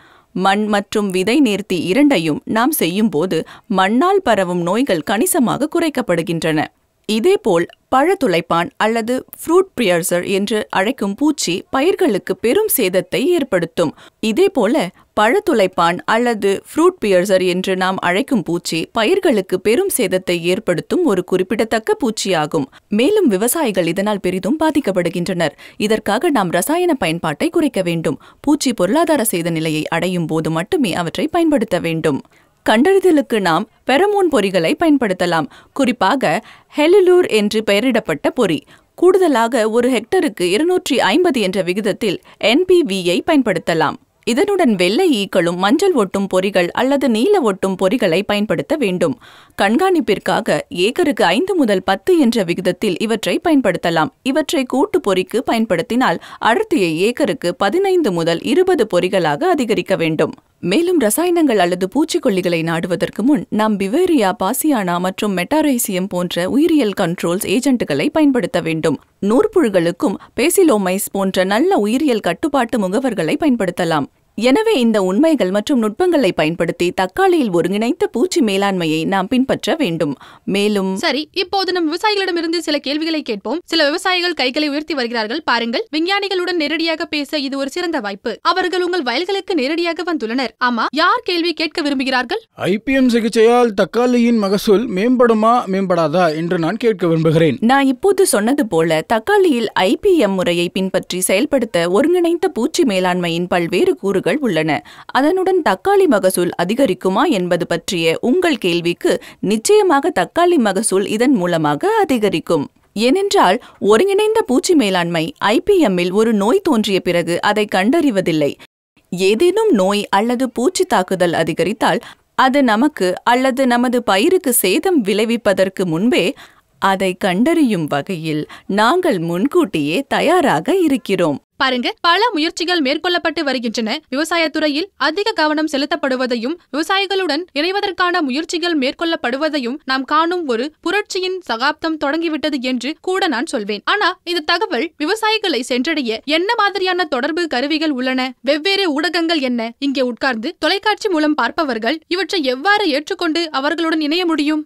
மண் மற்றும் விதை நேர்த்தி இரண்டையும் நாம் செய்யும்போது மண்ணால் பரவும் நோய்கள் கணிசமாக குறைக்கப்படுகின்றன. இதேபோல் பழத்துளைப்பான் அல்லது ஃப்ரூட் பியர்சர் என்று அழைக்கும் பூச்சி பயிர்களுக்கு பெரும் சேதத்தை ஏற்படுத்தும். இதேபோல பழத்துளைப்பான் அல்லது ஃப்ரூட் பியர்சர் என்று நாம் அழைக்கும் பூச்சி பயிர்களுக்கு பெரும் சேதத்தை ஏற்படுத்தும் ஒரு குறிப்பிடத்தக்க பூச்சியாகும். மேலும் விவசாயிகள் இதனால் பெரிதும் பாதிக்கப்படுகின்றனர். இதற்காக நாம் ரசாயன பயன்பாட்டை குறைக்க வேண்டும். பூச்சி பொருளாதார சேத நிலையை அடையும் போது மட்டுமே அவற்றை பயன்படுத்த வேண்டும். கண்டறிதலுக்கு நாம் பெரமோன் பொறிகளை பயன்படுத்தலாம். குறிப்பாக ஹெலிலூர் என்று பெயரிடப்பட்ட பொறி. கூடுதலாக ஒரு ஹெக்டருக்கு 250 என்ற விகிதத்தில் NPV-ஐ பயன்படுத்தலாம். இதனுடன் வெள்ளை ஈக்களும் மஞ்சள் ஒட்டும் பொறிகள் அல்லது நீல ஒட்டும் பொறிகளை பயன்படுத்த வேண்டும். கண்காணிப்பிற்காக ஏக்கருக்கு 5 முதல் 10 என்ற விகிதத்தில் இவற்றை பயன்படுத்தலாம். இவற்றை கூட்டு பொறிக்கு பயன்படுத்தினால் அடர்த்தியை ஏக்கருக்கு 15 முதல் 20 பொறிகளாக அதிகரிக்க வேண்டும். மேலும் ரசாயனங்கள் அல்லது பூச்சிக்கொல்லிகளை நாடுவதற்கு முன் நாம் பிவேரியா பாசியானா மற்றும் மெட்டாரைசியம் போன்ற உயிரியல் கண்ட்ரோல்ஸ் ஏஜென்ட்டுகளை பயன்படுத்த வேண்டும். நூற்புழுகளுக்கும் பேசிலோமைஸ் போன்ற நல்ல உயிரியல் கட்டுப்பாட்டு முகவர்களை பயன்படுத்தலாம். எனவே இந்த உண்மைகள் மற்றும் நுட்பங்களை பயன்படுத்தி தக்காளியில் ஒருங்கிணைந்த பூச்சி மேலாண்மையை நாம் பின்பற்ற வேண்டும். மேலும் சரி, இப்போது நம் விவசாயிகளிடமிருந்து சில கேள்விகளை கேட்போம். சில விவசாயிகள் கைகளை உயர்த்தி வருகிறார்கள். பாருங்கள், விஞ்ஞானிகளுடன் நேரடியாக பேச இது ஒரு சிறந்த வாய்ப்பு. அவர்கள் உங்கள் வயல்களுக்கு நேரடியாக வந்துள்ளனர். ஆமா, யார் கேள்வி கேட்க விரும்புகிறார்கள்? IPM சிகிச்சையால் தக்காளியின் மகசூல் மேம்படுமா மேம்படாதா என்று நான் கேட்க விரும்புகிறேன். நான் இப்போது சொன்னது போல தக்காளியில் IPM முறையை பின்பற்றி செயல்படுத்த ஒருங்கிணைந்த பூச்சி மேலாண்மையின் பல்வேறு கூறுகள் உள்ளன. அதனுடன் தக்காளி மகசூல் அதிகரிக்குமா என்பது பற்றிய உங்கள் கேள்விக்கு நிச்சயமாக தக்காளி மகசூல் இதன் மூலமாக அதிகரிக்கும். ஏனென்றால் ஒருங்கிணைந்த பூச்சி மேலாண்மை IPM-இல் ஒரு நோய் தோன்றிய பிறகு அதை கண்டறிவதில்லை. ஏதேனும் நோய் அல்லது பூச்சி தாக்குதல் அதிகரித்தால் அது நமக்கு அல்லது நமது பயிருக்கு சேதம் விளைவிப்பதற்கு முன்பே அதை கண்டறியும் வகையில் நாங்கள் முன்கூட்டியே தயாராக இருக்கிறோம். பாருங்க, பல முயற்சிகள் மேற்கொள்ளப்பட்டு வருகின்றன. விவசாயத்துறையில் அதிக கவனம் செலுத்தப்படுவதையும் விவசாயிகளுடன் இணைவதற்கான முயற்சிகள் மேற்கொள்ளப்படுவதையும் நாம் காணும் ஒரு புரட்சியின் சகாப்தம் தொடங்கிவிட்டது என்று கூட நான் சொல்வேன். ஆனா இந்த தகவல் விவசாயிகளை சென்றடைய என்ன மாதிரியான தொடர்பு கருவிகள் உள்ளன? வெவ்வேறு ஊடகங்கள் என்ன? இங்கே உட்கார்ந்து தொலைக்காட்சி மூலம் பார்ப்பவர்கள் இவற்றை எவ்வாறு ஏற்றுக்கொண்டு அவர்களுடன் இணைய முடியும்?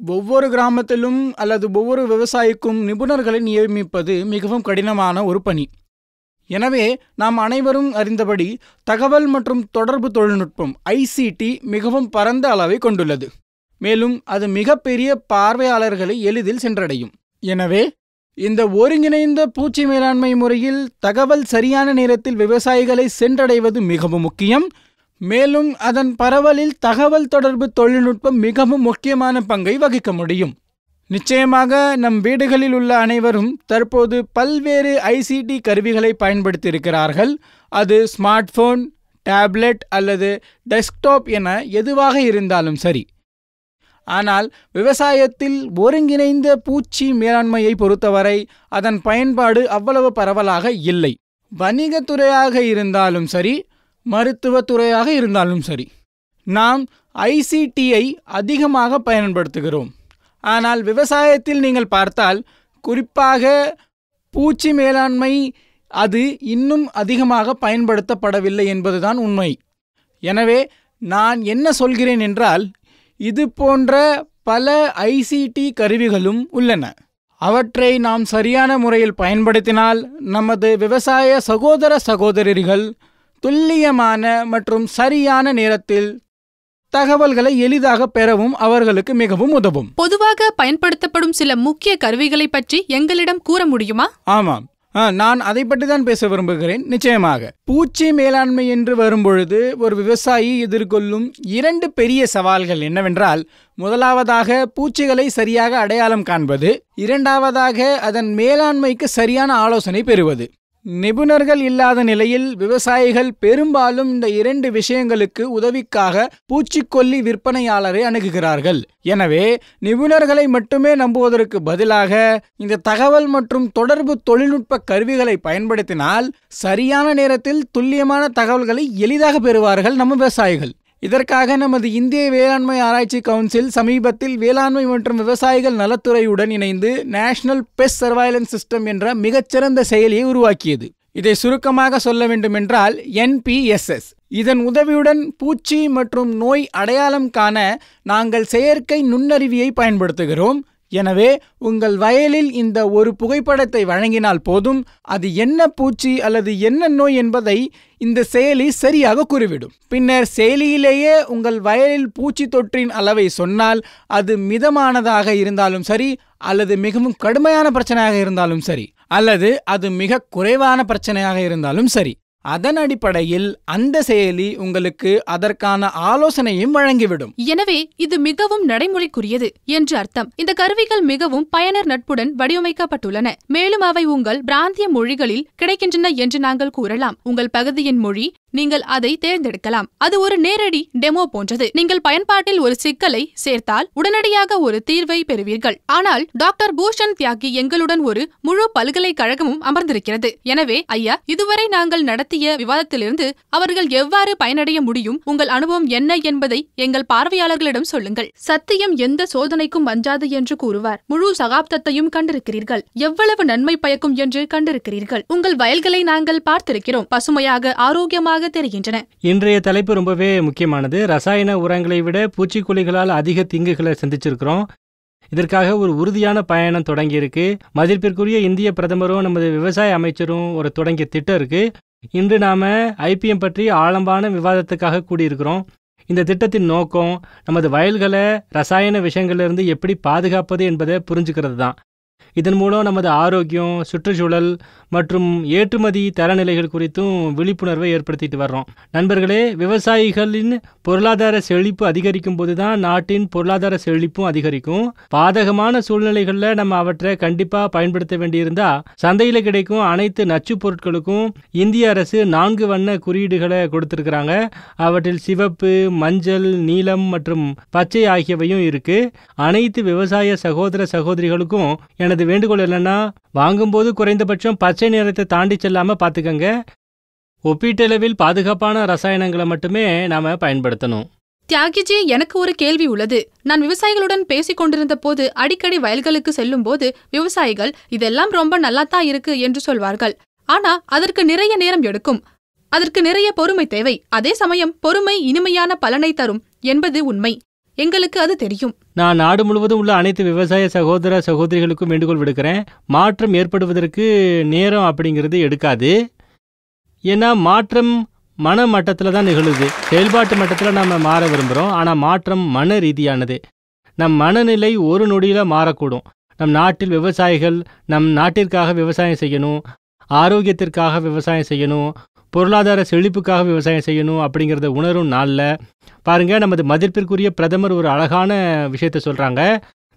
ஒவ்வொரு கிராமத்திலும் அல்லது ஒவ்வொரு விவசாயிக்கும் நிபுணர்களை நியமிப்பது மிகவும் கடினமான ஒரு பணி. எனவே நாம் அனைவரும் அறிந்தபடி தகவல் மற்றும் தொடர்பு தொழில்நுட்பம் ICT மிகவும் பரந்த அளவை கொண்டுள்ளது. மேலும் அது மிகப்பெரிய பார்வையாளர்களை எளிதில் சென்றடையும். எனவே இந்த ஒருங்கிணைந்த பூச்சி மேலாண்மை முறையில் தகவல் சரியான நேரத்தில் விவசாயிகளை சென்றடைவது மிகவும் முக்கியம். மேலும் அதன் பரவலில் தகவல் தொடர்பு தொழில்நுட்பம் மிகவும் முக்கியமான பங்கை வகிக்க முடியும். நிச்சயமாக நம் வீடுகளில் உள்ள அனைவரும் தற்போது பல்வேறு ICT கருவிகளை பயன்படுத்தியிருக்கிறார்கள். அது ஸ்மார்ட் போன், டேப்லெட் அல்லது டெஸ்க்டாப் என எதுவாக இருந்தாலும் சரி. ஆனால் விவசாயத்தில் ஒருங்கிணைந்த பூச்சி மேலாண்மையை பொறுத்தவரை அதன் பயன்பாடு அவ்வளவு பரவலாக இல்லை. வணிகத்துறையாக இருந்தாலும் சரி, மருத்துவத்துறையாக இருந்தாலும் சரி, நாம் ICT-ஐ அதிகமாக பயன்படுத்துகிறோம். ஆனால் விவசாயத்தில் நீங்கள் பார்த்தால், குறிப்பாக பூச்சி மேலாண்மை அது இன்னும் அதிகமாக பயன்படுத்தப்படவில்லை என்பதுதான் உண்மை. எனவே நான் என்ன சொல்கிறேன் என்றால், இது போன்ற பல ICT கருவிகளும் உள்ளன. அவற்றை நாம் சரியான முறையில் பயன்படுத்தினால் நமது விவசாய சகோதர சகோதரிகள் துல்லியமான மற்றும் சரியான நேரத்தில் தகவல்களை எளிதாக பெறவும் அவர்களுக்கு மிகவும் உதவும். பொதுவாக பயன்படுத்தப்படும் சில முக்கிய கருவிகளை பற்றி எங்களிடம் கூற முடியுமா? ஆமாம், நான் அதை பற்றி தான் பேச விரும்புகிறேன். நிச்சயமாக பூச்சி மேலாண்மை என்று வரும்பொழுது ஒரு விவசாயி எதிர்கொள்ளும் 2 பெரிய சவால்கள் என்னவென்றால், முதலாவதாக பூச்சிகளை சரியாக அடையாளம் காண்பது, இரண்டாவதாக அதன் மேலாண்மைக்கு சரியான ஆலோசனை பெறுவது. நிபுணர்கள் இல்லாத நிலையில் விவசாயிகள் பெரும்பாலும் இந்த 2 விஷயங்களுக்கு உதவிக்காக பூச்சிக்கொல்லி விற்பனையாளரை அணுகுகிறார்கள். எனவே நிபுணர்களை மட்டுமே நம்புவதற்கு பதிலாக இந்த தகவல் மற்றும் தொடர்பு தொழில்நுட்ப கருவிகளை பயன்படுத்தினால் சரியான நேரத்தில் துல்லியமான தகவல்களை எளிதாக பெறுவார்கள் நம்ம விவசாயிகள். இதற்காக நமது இந்திய வேளாண்மை ஆராய்ச்சி கவுன்சில் சமீபத்தில் வேளாண்மை மற்றும் விவசாயிகள் நலத்துறையுடன் இணைந்து நேஷனல் பெஸ்ட் சர்வைலன்ஸ் சிஸ்டம் என்ற மிகச்சிறந்த செயலியை உருவாக்கியது. இதை சுருக்கமாக சொல்ல வேண்டுமென்றால் NPSS. இதன் உதவியுடன் பூச்சி மற்றும் நோய் அடையாளம் காண நாங்கள் செயற்கை நுண்ணறிவியை பயன்படுத்துகிறோம். எனவே உங்கள் வயலில் இந்த ஒரு புகைப்படத்தை வழங்கினால் போதும், அது என்ன பூச்சி அல்லது என்ன நோய் என்பதை இந்த செயலி சரியாக கூறிவிடும். பின்னர் செயலியிலேயே உங்கள் வயலில் பூச்சி தொற்றின் அளவை சொன்னால், அது மிதமானதாக இருந்தாலும் சரி, அல்லது மிகவும் கடுமையான பிரச்சனையாக இருந்தாலும் சரி, அல்லது அது மிக குறைவான பிரச்சனையாக இருந்தாலும் சரி, அதன் அடிப்படையில் அந்த செயலி உங்களுக்கு அதற்கான ஆலோசனையும் வழங்கிவிடும். எனவே இது மிகவும் நடைமுறைக்குரியது என்று அர்த்தம். இந்த கருவிகள் மிகவும் பயனர் நட்புடன் வடிவமைக்கப்பட்டுள்ளன. மேலும் அவை உங்கள் பிராந்திய மொழிகளில் கிடைக்கின்றன என்று நாங்கள் கூறலாம். உங்கள் பகுதியின் மொழி, நீங்கள் அதை தேர்ந்தெடுக்கலாம். அது ஒரு நேரடி டெமோ போன்றது. நீங்கள் பயன்பாட்டில் ஒரு சிக்கலை சேர்த்தால் உடனடியாக ஒரு தீர்வை பெறுவீர்கள். ஆனால் டாக்டர் பூஷன் தியாகி எங்களுடன் ஒரு முழு பல்கலைக்கழகமும் அமர்ந்திருக்கிறது. எனவே ஐயா, இதுவரை நாங்கள் நடத்திய நடத்திய விவாதத்திலிருந்து அவர்கள் எவ்வாறு பயனடைய முடியும், உங்கள் அனுபவம் என்ன என்பதை எங்கள் பார்வையாளர்களிடம் சொல்லுங்கள். சத்தியம் எந்த சோதனைக்கும் அஞ்சாது என்று கூறுவார். முழு சகாப்தத்தையும் கண்டிருக்கிறீர்கள். எவ்வளவு நன்மை பயக்கும் என்று கண்டிருக்கிறீர்கள். உங்கள் வயல்களை நாங்கள் பார்த்திருக்கிறோம். பசுமையாக ஆரோக்கியமாக தெரிகின்றன. இன்றைய தலைப்பு ரொம்பவே முக்கியமானது. ரசாயன உரங்களை விட பூச்சிக்கொல்லிகளால் அதிக தீங்குகளை சந்திச்சிருக்கிறோம். இதற்காக ஒரு உறுதியான பயணம் தொடங்கியிருக்கு. மதிப்பிற்குரிய இந்திய பிரதமரும் நமது விவசாய அமைச்சரும் ஒரு தொடங்கிய திட்டம் இருக்கு. இன்று நாம ஐபிஎம் பற்றி ஆழமான விவாதத்துக்காக கூடியிருக்கிறோம். இந்த திட்டத்தின் நோக்கம் நமது வயல்களை ரசாயன விஷயங்களிலிருந்து எப்படி பாதுகாப்பது என்பதை புரிஞ்சுக்கிறது தான். இதன் மூலம் நமது ஆரோக்கியம், சுற்றுச்சூழல் மற்றும் ஏற்றுமதி தரநிலைகள் குறித்தும் விழிப்புணர்வை ஏற்படுத்திட்டு வர்றோம். நண்பர்களே, விவசாயிகளின் பொருளாதார செழிப்பு அதிகரிக்கும் போது தான் நாட்டின் பொருளாதார செழிப்பும் அதிகரிக்கும். பாதகமான சூழ்நிலைகளில் நம்ம அவற்றை கண்டிப்பாக பயன்படுத்த வேண்டியிருந்தா சந்தையில் கிடைக்கும் அனைத்து நச்சு பொருட்களுக்கும் இந்திய அரசு 4 வண்ண குறியீடுகளை கொடுத்திருக்கிறாங்க. அவற்றில் சிவப்பு, மஞ்சள், நீலம் மற்றும் பச்சை ஆகியவையும் இருக்கு. அனைத்து விவசாய சகோதர சகோதரிகளுக்கும் எனது வேண்டுகோள் என்னன்னா, வாங்கும்போது குறைந்தபட்சம் பச்சை நிறத்தை தாண்டி செல்லாம பார்த்துக்கங்க. ஒப்பீட்டளவில் பாதுகாப்பான ரசாயனங்களை மட்டுமே நாம பயன்படுத்தணும். தியாகிஜி, எனக்கு ஒரு கேள்வி உள்ளது. நான் விவசாயிகளுடன் பேசிக் கொண்டிருந்த போது அடிக்கடி வயல்களுக்கு செல்லும் போது விவசாயிகள் இதெல்லாம் ரொம்ப நல்லாத்தான் இருக்கு என்று சொல்வார்கள். ஆனா அதற்கு நிறைய நேரம் எடுக்கும். அதற்கு நிறைய பொறுமை தேவை. அதே சமயம் பொறுமை இனிமையான பலனை தரும் என்பது உண்மை. எங்களுக்கு அது தெரியும். நான் நாடு முழுவதும் உள்ள அனைத்து விவசாய சகோதர சகோதரிகளுக்கும் வேண்டுகோள் விடுக்கிறேன். மாற்றம் ஏற்படுவதற்கு நேரம் அப்படிங்கிறது எடுக்காது. ஏன்னா மாற்றம் மன மட்டத்தில் தான் நிகழுது. செயல்பாட்டு மட்டத்தில் நம்ம மாற விரும்புகிறோம். ஆனால் மாற்றம் மன ரீதியானது. நம் மனநிலை ஒரு நொடியில் மாறக்கூடும். நம் நாட்டில் விவசாயிகள் நம் நாட்டிற்காக விவசாயம் செய்யணும், ஆரோக்கியத்திற்காக விவசாயம் செய்யணும், பொருளாதார செழிப்புக்காக விவசாயம் செய்யணும் அப்படிங்கிறத உணரும் நாளில் பாருங்க, நமது மதிப்பிற்குரிய பிரதமர் ஒரு அழகான விஷயத்தை சொல்றாங்க.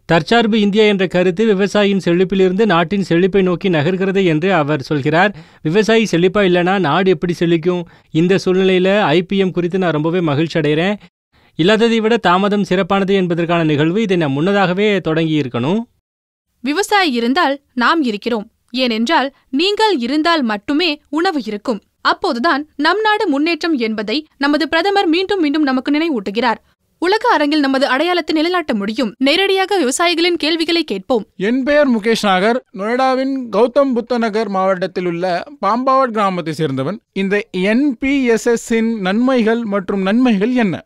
தற்சார்பு இந்தியா என்ற கருத்து விவசாயியின் செழிப்பிலிருந்து நாட்டின் செழிப்பை நோக்கி நகர்கிறது என்று அவர் சொல்கிறார். விவசாயி செழிப்பா இல்லைனா நாடு எப்படி செழிக்கும்? இந்த சூழ்நிலையில் ஐபிஎம் குறித்து நான் ரொம்பவே மகிழ்ச்சி அடைகிறேன். இல்லாததை விட தாமதம் சிறப்பானது என்பதற்கான நிகழ்வு இதை நான் முன்னதாகவே தொடங்கி இருக்கணும். விவசாயி இருந்தால் நாம் இருக்கிறோம். ஏனென்றால் நீங்கள் இருந்தால் மட்டுமே உணவு இருக்கும். அப்போதுதான் நம் நாடு முன்னேற்றம் என்பதை நமது பிரதமர் மீண்டும் மீண்டும் நமக்கு நினைவூட்டுகிறார். உலக அரங்கில் நமது அடையாளத்தை நிலைநாட்ட முடியும். நேரடியாக விவசாயிகளின் கேள்விகளை கேட்போம். என் பெயர் முகேஷ் நாகர். நொய்டாவின் கௌதம் புத்த நகர் மாவட்டத்தில் உள்ள பாம்பாவட் கிராமத்தை சேர்ந்தவன். இந்த என்பிஎஸ்எஸ்ஸின் நன்மைகள் மற்றும் நன்மைகள் என்ன?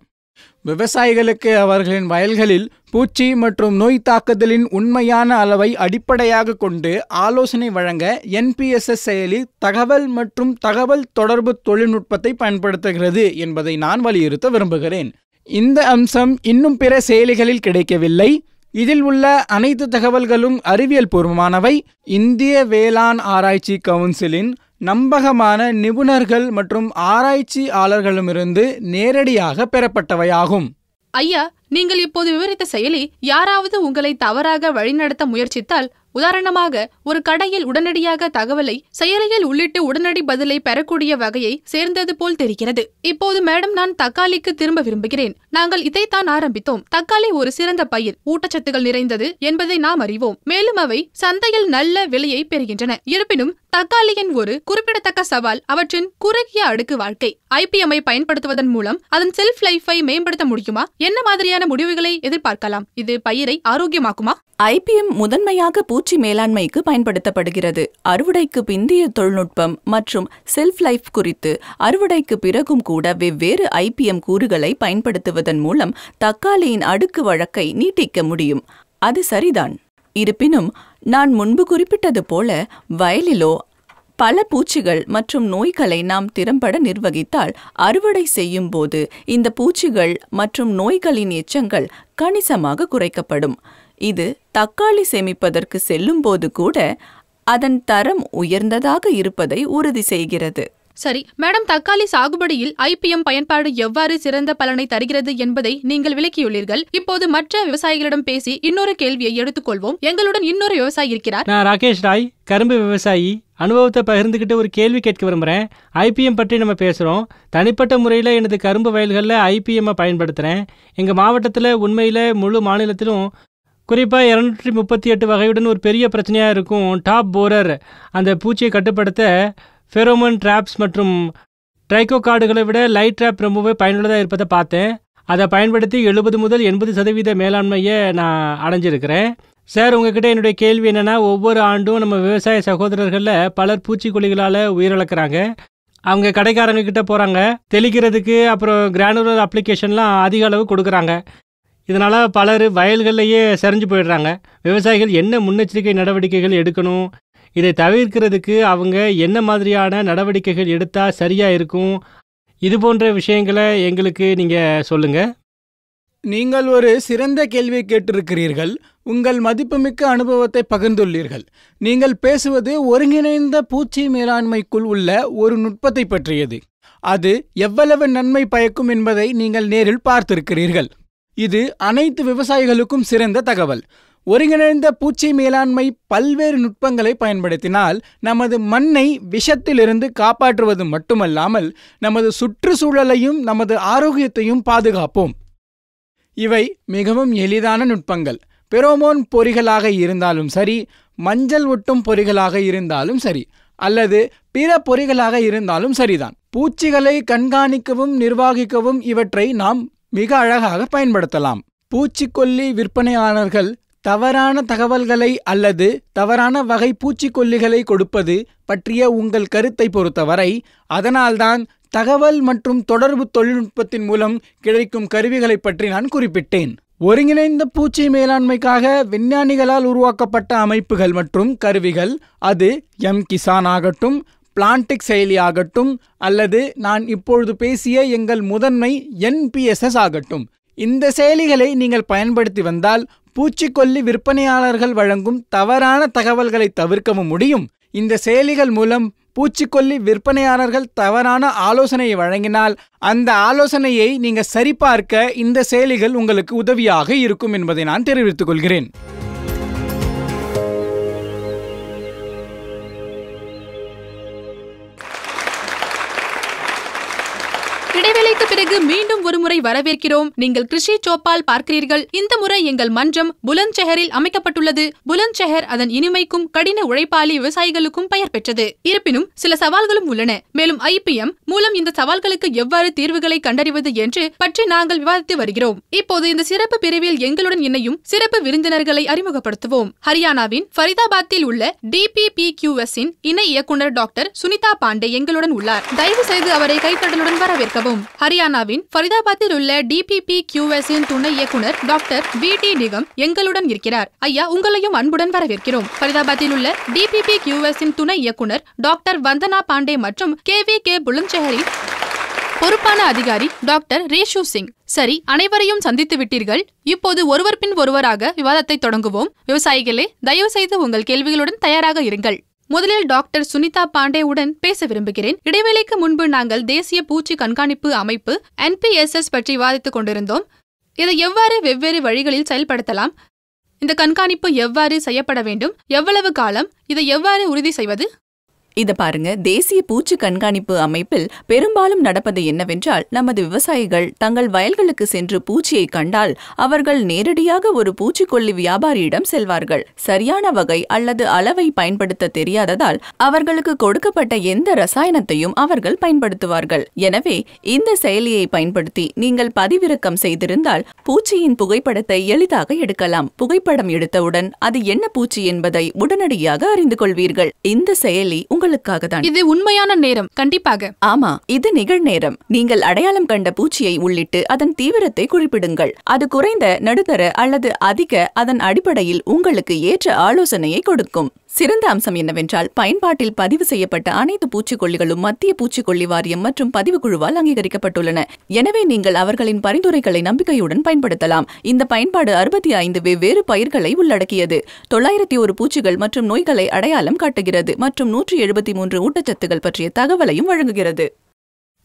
விவசாயிகளுக்கு அவர்களின் வயல்களில் பூச்சி மற்றும் நோய் தாக்குதலின் உண்மையான அளவை அடிப்படையாக கொண்டு ஆலோசனை வழங்க என்பிஎஸ்எஸ் செயலி தகவல் மற்றும் தகவல் தொடர்பு தொழில்நுட்பத்தை பயன்படுத்துகிறது என்பதை நான் வலியுறுத்த விரும்புகிறேன். இந்த அம்சம் இன்னும் பிற செயலிகளில் கிடைக்கவில்லை. இதில் உள்ள அனைத்து தகவல்களும் அறிவியல் பூர்வமானவை. இந்திய வேளாண் ஆராய்ச்சி கவுன்சிலின் நம்பகமான நிபுணர்கள் மற்றும் ஆராய்ச்சியாளர்களிடமிருந்து நேரடியாக பெறப்பட்டவையாகும். ஐயா, நீங்கள் இப்போது விவரித்த செயலி யாராவது உங்களை தவறாக வழிநடத்த முயற்சித்தால், உதாரணமாக ஒரு கடையில் உடனடியாக தகவலை செயலியில் உள்ளிட்டு உடனடி பதிலை பெறக்கூடிய வகையை சேர்ந்தது போல் தெரிகிறது. இப்போது மேடம், நான் தக்காளிக்கு திரும்ப விரும்புகிறேன். நாங்கள் இதைத்தான் ஆரம்பித்தோம். தக்காளி ஒரு சிறந்த பயிர், ஊட்டச்சத்துகள் நிறைந்தது என்பதை நாம் அறிவோம். மேலும் அவை சந்தையில் நல்ல விலையை பெறுகின்றன. இருப்பினும் தக்காளியின் ஒரு குறிப்பிடத்தக்க சவால் அவற்றின் குறுகிய அடுக்கு வாழ்க்கை. ஐபிஎம்ஐ பயன்படுத்துவதன் மூலம் அதன் செல்ஃப் லைஃபை மேம்படுத்த முடியுமா? என்ன மாதிரியான முடிவுகளை எதிர்பார்க்கலாம்? இது பயிரை ஆரோக்கியமாக்குமா? ஐபிஎம் முதன்மையாக பூச்சி மேலாண்மைக்கு பயன்படுத்தப்படுகிறது. அறுவடைக்கு பிந்திய தொழில்நுட்பம் மற்றும் செல்ஃப் லைஃப் குறித்து அறுவடைக்கு பிறகும் கூட வெவ்வேறு ஐபிஎம் கூறுகளை பயன்படுத்துவதன் மூலம் தக்காளியின் அடுக்கு வழக்கை நீட்டிக்க முடியும். அது சரிதான். இருப்பினும் நான் முன்பு குறிப்பிட்டது போல வயலிலோ பல பூச்சிகள் மற்றும் நோய்களை நாம் திறம்பட நிர்வகித்தால் அறுவடை செய்யும் போது இந்த பூச்சிகள் மற்றும் நோய்களின் எச்சங்கள் கணிசமாக குறைக்கப்படும். இது தக்காளி சேமிப்பதற்கு செல்லும் போது கூட அதன் தரம் உயர்ந்ததாக இருப்பதை உறுதி செய்கிறது. சரி மேடம், தக்காளி சாகுபடியில் ஐபிஎம் பயன்பாடு எவ்வாறு சிறந்த பலனை தருகிறது என்பதை நீங்கள் விளக்கியுள்ளீர்கள். இப்போது மற்ற விவசாயிகளிடம் பேசி இன்னொரு கேள்வியை எடுத்துக்கொள்வோம். எங்களுடன் இன்னொரு விவசாயி இருக்கிறார். நான் ராகேஷ் ராய், கரும்பு விவசாயி. அனுபவத்தை பகிர்ந்துக்கிட்டு ஒரு கேள்வி கேட்க விரும்புகிறேன். ஐபிஎம் பற்றி நம்ம பேசுகிறோம். தனிப்பட்ட முறையில் எனது கரும்பு வயல்களில் ஐபிஎம்மை பயன்படுத்துகிறேன். எங்கள் மாவட்டத்தில் உண்மையில் முழு மாநிலத்திலும் குறிப்பாக 238 வகையுடன் ஒரு பெரிய பிரச்சனையாக இருக்கும் டாப் போரர். அந்த பூச்சியை கட்டுப்படுத்த ஃபெரோமோன் ட்ராப்ஸ் மற்றும் ட்ரைகோகார்டுகளை விட லைட் ட்ராப் ரொம்பவே பயனுள்ளதாக இருப்பதை பார்த்தேன். அதை பயன்படுத்தி 70 முதல் 80% மேலாண்மையை நான் அடைஞ்சிருக்கிறேன். சார், உங்ககிட்ட என்னுடைய கேள்வி என்னென்னா, ஒவ்வொரு ஆண்டும் நம்ம விவசாய சகோதரர்களில் பலர் பூச்சிக்கொல்லிகளால் உயிரிழக்கிறாங்க. அவங்க கடைக்காரங்க கிட்ட போகிறாங்க, தெளிக்கிறதுக்கு அப்புறம் கிரானுலர் அப்ளிகேஷன்லாம் அதிக அளவு கொடுக்குறாங்க. இதனால் பலர் வயல்கள்லையே சரிஞ்சு போயிடுறாங்க. விவசாயிகள் என்ன முன்னெச்சரிக்கை நடவடிக்கைகள் எடுக்கணும், இதை தவிர்க்கிறதுக்கு அவங்க என்ன மாதிரியான நடவடிக்கைகள் எடுத்தால் சரியாக இருக்கும், இது போன்ற விஷயங்களை எங்களுக்கு நீங்கள் சொல்லுங்கள். நீங்கள் ஒரு சிறந்த கேள்வியை கேட்டிருக்கிறீர்கள். உங்கள் மதிப்புமிக்க அனுபவத்தை பகிர்ந்துள்ளீர்கள். நீங்கள் பேசுவது ஒருங்கிணைந்த பூச்சி மேலாண்மைக்குள் உள்ள ஒரு நுட்பத்தை பற்றியது. அது எவ்வளவு நன்மை பயக்கும் என்பதை நீங்கள் நேரில் பார்த்திருக்கிறீர்கள். இது அனைத்து விவசாயிகளுக்கும் சிறந்த தகவல். ஒருங்கிணைந்த பூச்சி மேலாண்மை பல்வேறு நுட்பங்களை பயன்படுத்தினால் நமது மண்ணை விஷத்திலிருந்து காப்பாற்றுவது மட்டுமல்லாமல் நமது சுற்றுச்சூழலையும் நமது ஆரோக்கியத்தையும் பாதுகாப்போம். இவை மிகவும் எளிதான நுட்பங்கள். பெரோமோன் பொறிகளாக இருந்தாலும் சரி, மஞ்சள் ஒட்டும் பொறிகளாக இருந்தாலும் சரி, அல்லது பிற பொறிகளாக இருந்தாலும் சரிதான். பூச்சிகளை கண்காணிக்கவும் நிர்வகிக்கவும் இவற்றை நாம் மிக அழகாக பயன்படுத்தலாம். பூச்சிக்கொல்லி விற்பனையாளர்கள் தவறான தகவல்களை அல்லது தவறான வகை பூச்சிக்கொல்லிகளை கொடுப்பது பற்றிய உங்கள் கருத்தை பொறுத்தவரை, அதனால்தான் தகவல் மற்றும் தொடர்பு தொழில்நுட்பத்தின் மூலம் கிடைக்கும் கருவிகளை பற்றி நான் குறிப்பிட்டேன். ஒருங்கிணைந்த பூச்சி மேலாண்மைக்காக விஞ்ஞானிகளால் உருவாக்கப்பட்ட அமைப்புகள் மற்றும் கருவிகள், அது M-Kisan ஆகட்டும், பிளான்டிக் செயலி ஆகட்டும், அல்லது நான் இப்பொழுது பேசிய எங்கள் முதன்மை NPSS ஆகட்டும், இந்த செயலிகளை நீங்கள் பயன்படுத்தி வந்தால் பூச்சிக்கொல்லி விற்பனையாளர்கள் வழங்கும் தவறான தகவல்களை தவிர்க்கவும் முடியும். இந்த செயலிகள் மூலம் பூச்சிக்கொல்லி விற்பனையாளர்கள் தவறான ஆலோசனையை வழங்கினால் அந்த ஆலோசனையை நீங்கள் சரிபார்க்க இந்த செயலிகள் உங்களுக்கு உதவியாக இருக்கும் என்பதை நான் தெரிவித்துக் கொள்கிறேன். இடைவேளைக்கு பிறகு மீண்டும் ஒருமுறை வரவேற்கிறோம். நீங்கள் கிருஷி சோப்பால் பார்க்கிறீர்கள். இந்த முறை எங்கள் மன்றம் புலந்த்ஷஹரில் அமைக்கப்பட்டுள்ளது. புலந்த்ஷஹர் அதன் இனிமைக்கும் கடின உழைப்பாளி விவசாயிகளுக்கும் பெயர் பெற்றது. இருப்பினும் சில சவால்களும் உள்ளன. மேலும் IPM மூலம் இந்த சவால்களுக்கு எவ்வாறு தீர்வுகளை கண்டறிவது என்று பற்றி நாங்கள் விவாதித்து வருகிறோம். இப்போது இந்த சிறப்பு பிரிவில் எங்களுடன் இணையும் சிறப்பு விருந்தினர்களை அறிமுகப்படுத்துவோம். ஹரியானாவின் ஃபரிதாபாத்தில் உள்ள DPPQS-இன் இணை இயக்குனர் டாக்டர் சுனிதா பாண்டே எங்களுடன் உள்ளார். தயவு செய்து அவரை கைத்தட்டலுடன் வரவேற்கவும். ஹரியானாவின் ஃபரிதாபாத்தில் உள்ள DPPQS-இன் துணை இயக்குனர் டாக்டர் VT நிகம் எங்களுடன் இருக்கிறார். ஐயா, உங்களையும் அன்புடன் வரவேற்கிறோம். ஃபரிதாபாத்தில் உள்ள DPPQS-இன் துணை இயக்குனர் டாக்டர் வந்தனா பாண்டே மற்றும் KVK புலந்த்ஷஹரின் பொறுப்பான அதிகாரி டாக்டர் ரேஷு சிங். சரி, அனைவரையும் சந்தித்து விட்டீர்கள். இப்போது ஒருவர் பின் ஒருவராக விவாதத்தை தொடங்குவோம். விவசாயிகளே, தயவு செய்து உங்கள் கேள்விகளுடன் தயாராக இருங்கள். முதலில் டாக்டர் சுனிதா பாண்டேவுடன் பேச விரும்புகிறேன். இடைவேளைக்கு முன்பு நாங்கள் தேசிய பூச்சி கண்காணிப்பு அமைப்பு NPSS பற்றி விவாதித்துக் கொண்டிருந்தோம். இதை எவ்வாறு வெவ்வேறு வழிகளில் செயல்படுத்தலாம், இந்த கண்காணிப்பு எவ்வாறு செய்யப்பட வேண்டும், எவ்வளவு காலம், இதை எவ்வாறு உறுதி செய்வது? இத பாருங்க, தேசிய பூச்சி கண்காணிப்பு அமைப்பில் பெரும்பாலும் நடப்பது என்னவென்றால், நமது விவசாயிகள் தங்கள் வயல்களுக்கு சென்று பூச்சியை கண்டால் அவர்கள் நேரடியாக ஒரு பூச்சிக்கொல்லி வியாபாரியிடம் செல்வார்கள். சரியான வகை அல்லது அளவை பயன்படுத்த தெரியாததால் அவர்களுக்கு கொடுக்கப்பட்ட எந்த ரசாயனத்தையும் அவர்கள் பயன்படுத்துவார்கள். எனவே இந்த செயலியை பயன்படுத்தி நீங்கள் பதிவிறக்கம் செய்திருந்தால் பூச்சியின் புகைப்படத்தை எளிதாக எடுக்கலாம். புகைப்படம் எடுத்தவுடன் அது என்ன பூச்சி என்பதை உடனடியாக அறிந்து கொள்வீர்கள். இந்த செயலி இது உண்மையான நேரம். கண்டிப்பாக. ஆமா, இது நிகழ்நேரம். நீங்கள் அடையாளம் கண்ட பூச்சியை உள்ளிட்டு அதன் தீவிரத்தை குறிப்பிடுங்கள். அது குறைந்த, நடுத்தர அல்லது அதிக, அதன் அடிப்படையில் உங்களுக்கு ஏற்ற ஆலோசனையை கொடுக்கும். சிறந்த அம்சம் என்னவென்றால், பயன்பாட்டில் பதிவு செய்யப்பட்ட அனைத்து பூச்சிக்கொல்லிகளும் மத்திய பூச்சிக்கொல்லி வாரியம் மற்றும் பதிவு குழுவால் அங்கீகரிக்கப்பட்டுள்ளன. எனவே நீங்கள் அவர்களின் பரிந்துரைகளை நம்பிக்கையுடன் பயன்படுத்தலாம். இந்த பயன்பாடு 65 வெவ்வேறு பயிர்களை உள்ளடக்கியது, 901 பூச்சிகள் மற்றும் நோய்களை அடையாளம் காட்டுகிறது மற்றும் 173 ஊட்டச்சத்துகள் பற்றிய தகவலையும் வழங்குகிறது.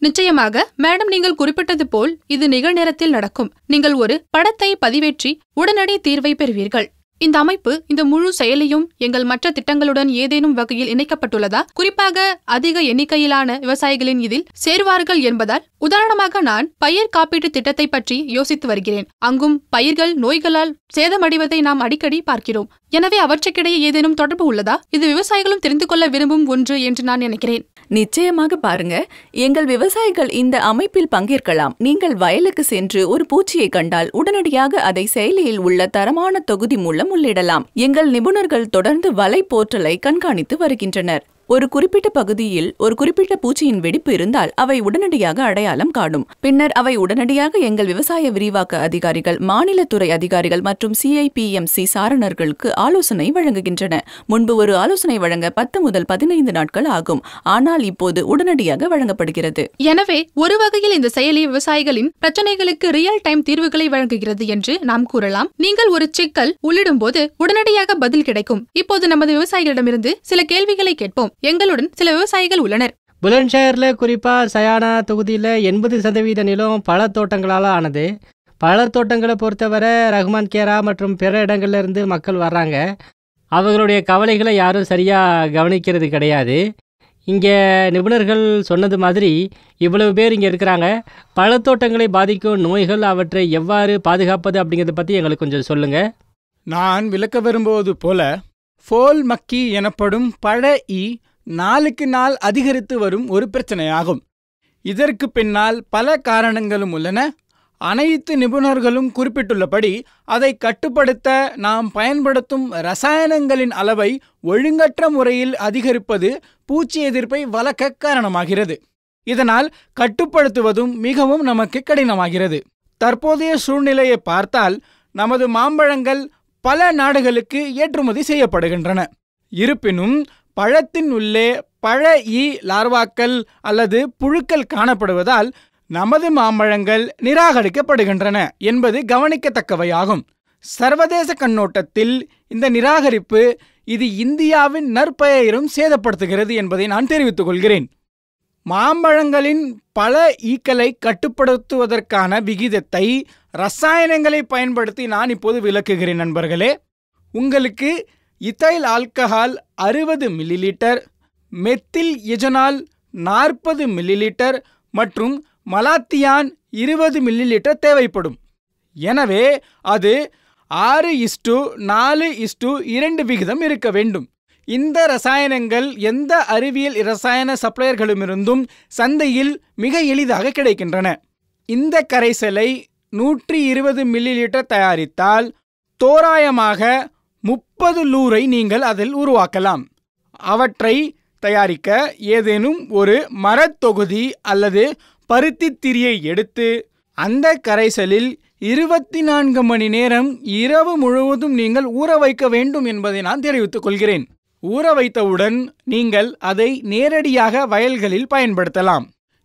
நிச்சயமாக மேடம், நீங்கள் குறிப்பிட்டது போல் இது நிகழ்நேரத்தில் நடக்கும். நீங்கள் ஒரு படத்தை பதிவேற்றி உடனடி தீர்வை பெறுவீர்கள். இந்த அமைப்பு இந்த முழு செயலியும் எங்கள் மற்ற திட்டங்களுடன் ஏதேனும் வகையில் இணைக்கப்பட்டுள்ளதா? குறிப்பாக அதிக எண்ணிக்கையிலான விவசாயிகளின் இதில் சேருவார்கள் என்பதால். உதாரணமாக நான் பயிர் காப்பீட்டு திட்டத்தை பற்றி யோசித்து வருகிறேன். அங்கும் பயிர்கள் நோய்களால் சேதமடைவதை நாம் அடிக்கடி பார்க்கிறோம். எனவே அவற்றுக்கிடையே ஏதேனும் தொடர்பு உள்ளதா? இது விவசாயிகளும் தெரிந்து கொள்ள விரும்பும் ஒன்று என்று நான் நினைக்கிறேன். நிச்சயமாக பாருங்க, எங்கள் விவசாயிகள் இந்த அமைப்பில் பங்கேற்கலாம். நீங்கள் வயலுக்கு சென்று ஒரு பூச்சியை கண்டால் உடனடியாக அதை செயலியில் உள்ள தரமான தொகுதி மூலம் உள்ளிடலாம். எங்கள் நிபுணர்கள் தொடர்ந்து வலை போர்ட்டலை கண்காணித்து வருகின்றனர். ஒரு குறிப்பிட்ட பகுதியில் ஒரு குறிப்பிட்ட பூச்சியின் வெடிப்பு இருந்தால் அவை உடனடியாக அடையாளம் காணும். பின்னர் அவை உடனடியாக எங்கள் விவசாய விரிவாக்க அதிகாரிகள், மாநில துறை அதிகாரிகள் மற்றும் CIPMC சாரணர்களுக்கு ஆலோசனை வழங்குகின்றன. முன்பு ஒரு ஆலோசனை வழங்க 10 முதல் 15 நாட்கள் ஆகும். ஆனால் இப்போது உடனடியாக வழங்கப்படுகிறது. எனவே ஒரு வகையில் இந்த செயலி விவசாயிகளின் பிரச்சனைகளுக்கு ரியல் டைம் தீர்வுகளை வழங்குகிறது என்று நாம் கூறலாம். நீங்கள் ஒரு சிக்கல் உள்ளிடும் போது உடனடியாக பதில் கிடைக்கும். இப்போது நமது விவசாயிகளிடமிருந்து சில கேள்விகளை கேட்போம். எங்களுடன் சில விவசாயிகள் உள்ளனர். புலன்ஷயர்ல குறிப்பா சயானா தொகுதியில 80% நிலம் பழத்தோட்டங்களால் ஆனது. பழத்தோட்டங்களை பொறுத்தவரை ரஹ்மான் கேரா மற்றும் பிற இடங்கள்ல இருந்து மக்கள் வர்றாங்க. அவர்களுடைய கவலைகளை யாரும் சரியா கவனிக்கிறது கிடையாது. இங்கே நிபுணர்கள் சொன்னது மாதிரி இவ்வளவு பேர் இங்கே இருக்கிறாங்க. பழத்தோட்டங்களை பாதிக்கும் நோய்கள், அவற்றை எவ்வாறு பாதுகாப்பது அப்படிங்கிறத பற்றி எங்களுக்கு கொஞ்சம் சொல்லுங்க. நான் விளக்க விரும்புவது போல ஃபோல் மக்கி எனப்படும் பழ ஈ நாளுக்கு நாள் அதிகரித்து வரும் ஒரு பிரச்சனையாகும். இதற்கு பின்னால் பல காரணங்களும் உள்ளன. அனைத்து நிபுணர்களும் குறிப்பிட்டுள்ளபடி அதை கட்டுப்படுத்த நாம் பயன்படுத்தும் ரசாயனங்களின் அளவை ஒழுங்கற்ற முறையில் அதிகரிப்பது பூச்சி எதிர்ப்பை வளர்க்க காரணமாகிறது. இதனால் கட்டுப்படுத்துவதும் மிகவும் நமக்கு கடினமாகிறது. தற்போதைய சூழ்நிலையை பார்த்தால் நமது மாம்பழங்கள் பல நாடுகளுக்கு ஏற்றுமதி செய்யப்படுகின்றன. இருப்பினும் பழத்தின் உள்ளே பழ ஈ லார்வாக்கள் அல்லது புழுக்கள் காணப்படுவதால் நமது மாம்பழங்கள் நிராகரிக்கப்படுகின்றன என்பது கவனிக்கத்தக்கவையாகும். சர்வதேச கண்ணோட்டத்தில் இந்த நிராகரிப்பு இது இந்தியாவின் நற்பெயரையும் சேதப்படுத்துகிறது என்பதை நான் தெரிவித்துக் கொள்கிறேன். மாம்பழங்களின் பல ஈக்களை கட்டுப்படுத்துவதற்கான விகிதத்தை ரசாயனங்களை பயன்படுத்தி நான் இப்போது விளக்குகிறேன். நண்பர்களே, உங்களுக்கு இத்தைல் ஆல்கஹால் 60 மில்லிலிட்டர், மெத்தில் எஜனால் 40 மில்லிலிட்டர் மற்றும் மலாத்தியான் 20 மில்லிலிட்டர் தேவைப்படும். எனவே அது 6:4:2 விகிதம் இருக்க வேண்டும். இந்த ரசாயனங்கள் எந்த அறிவியல் இரசாயன சப்ளையர்களுமிருந்தும் சந்தையில் மிக எளிதாக கிடைக்கின்றன. இந்த கரைசலை 120 மில்லிலிட்டர் தயாரித்தால் தோராயமாக 30 லூரை நீங்கள் அதில் உருவாக்கலாம். அவற்றை தயாரிக்க ஏதேனும் ஒரு மரத்தொகுதி அல்லது பருத்தி திரியை எடுத்து அந்த கரைசலில் 24 மணி நேரம் இரவு முழுவதும் நீங்கள் ஊற வைக்க வேண்டும் என்பதை நான் தெரிவித்துக் கொள்கிறேன். ஊற வைத்தவுடன் நீங்கள் அதை நேரடியாக வயல்களில் பயன்படுத்தலாம்.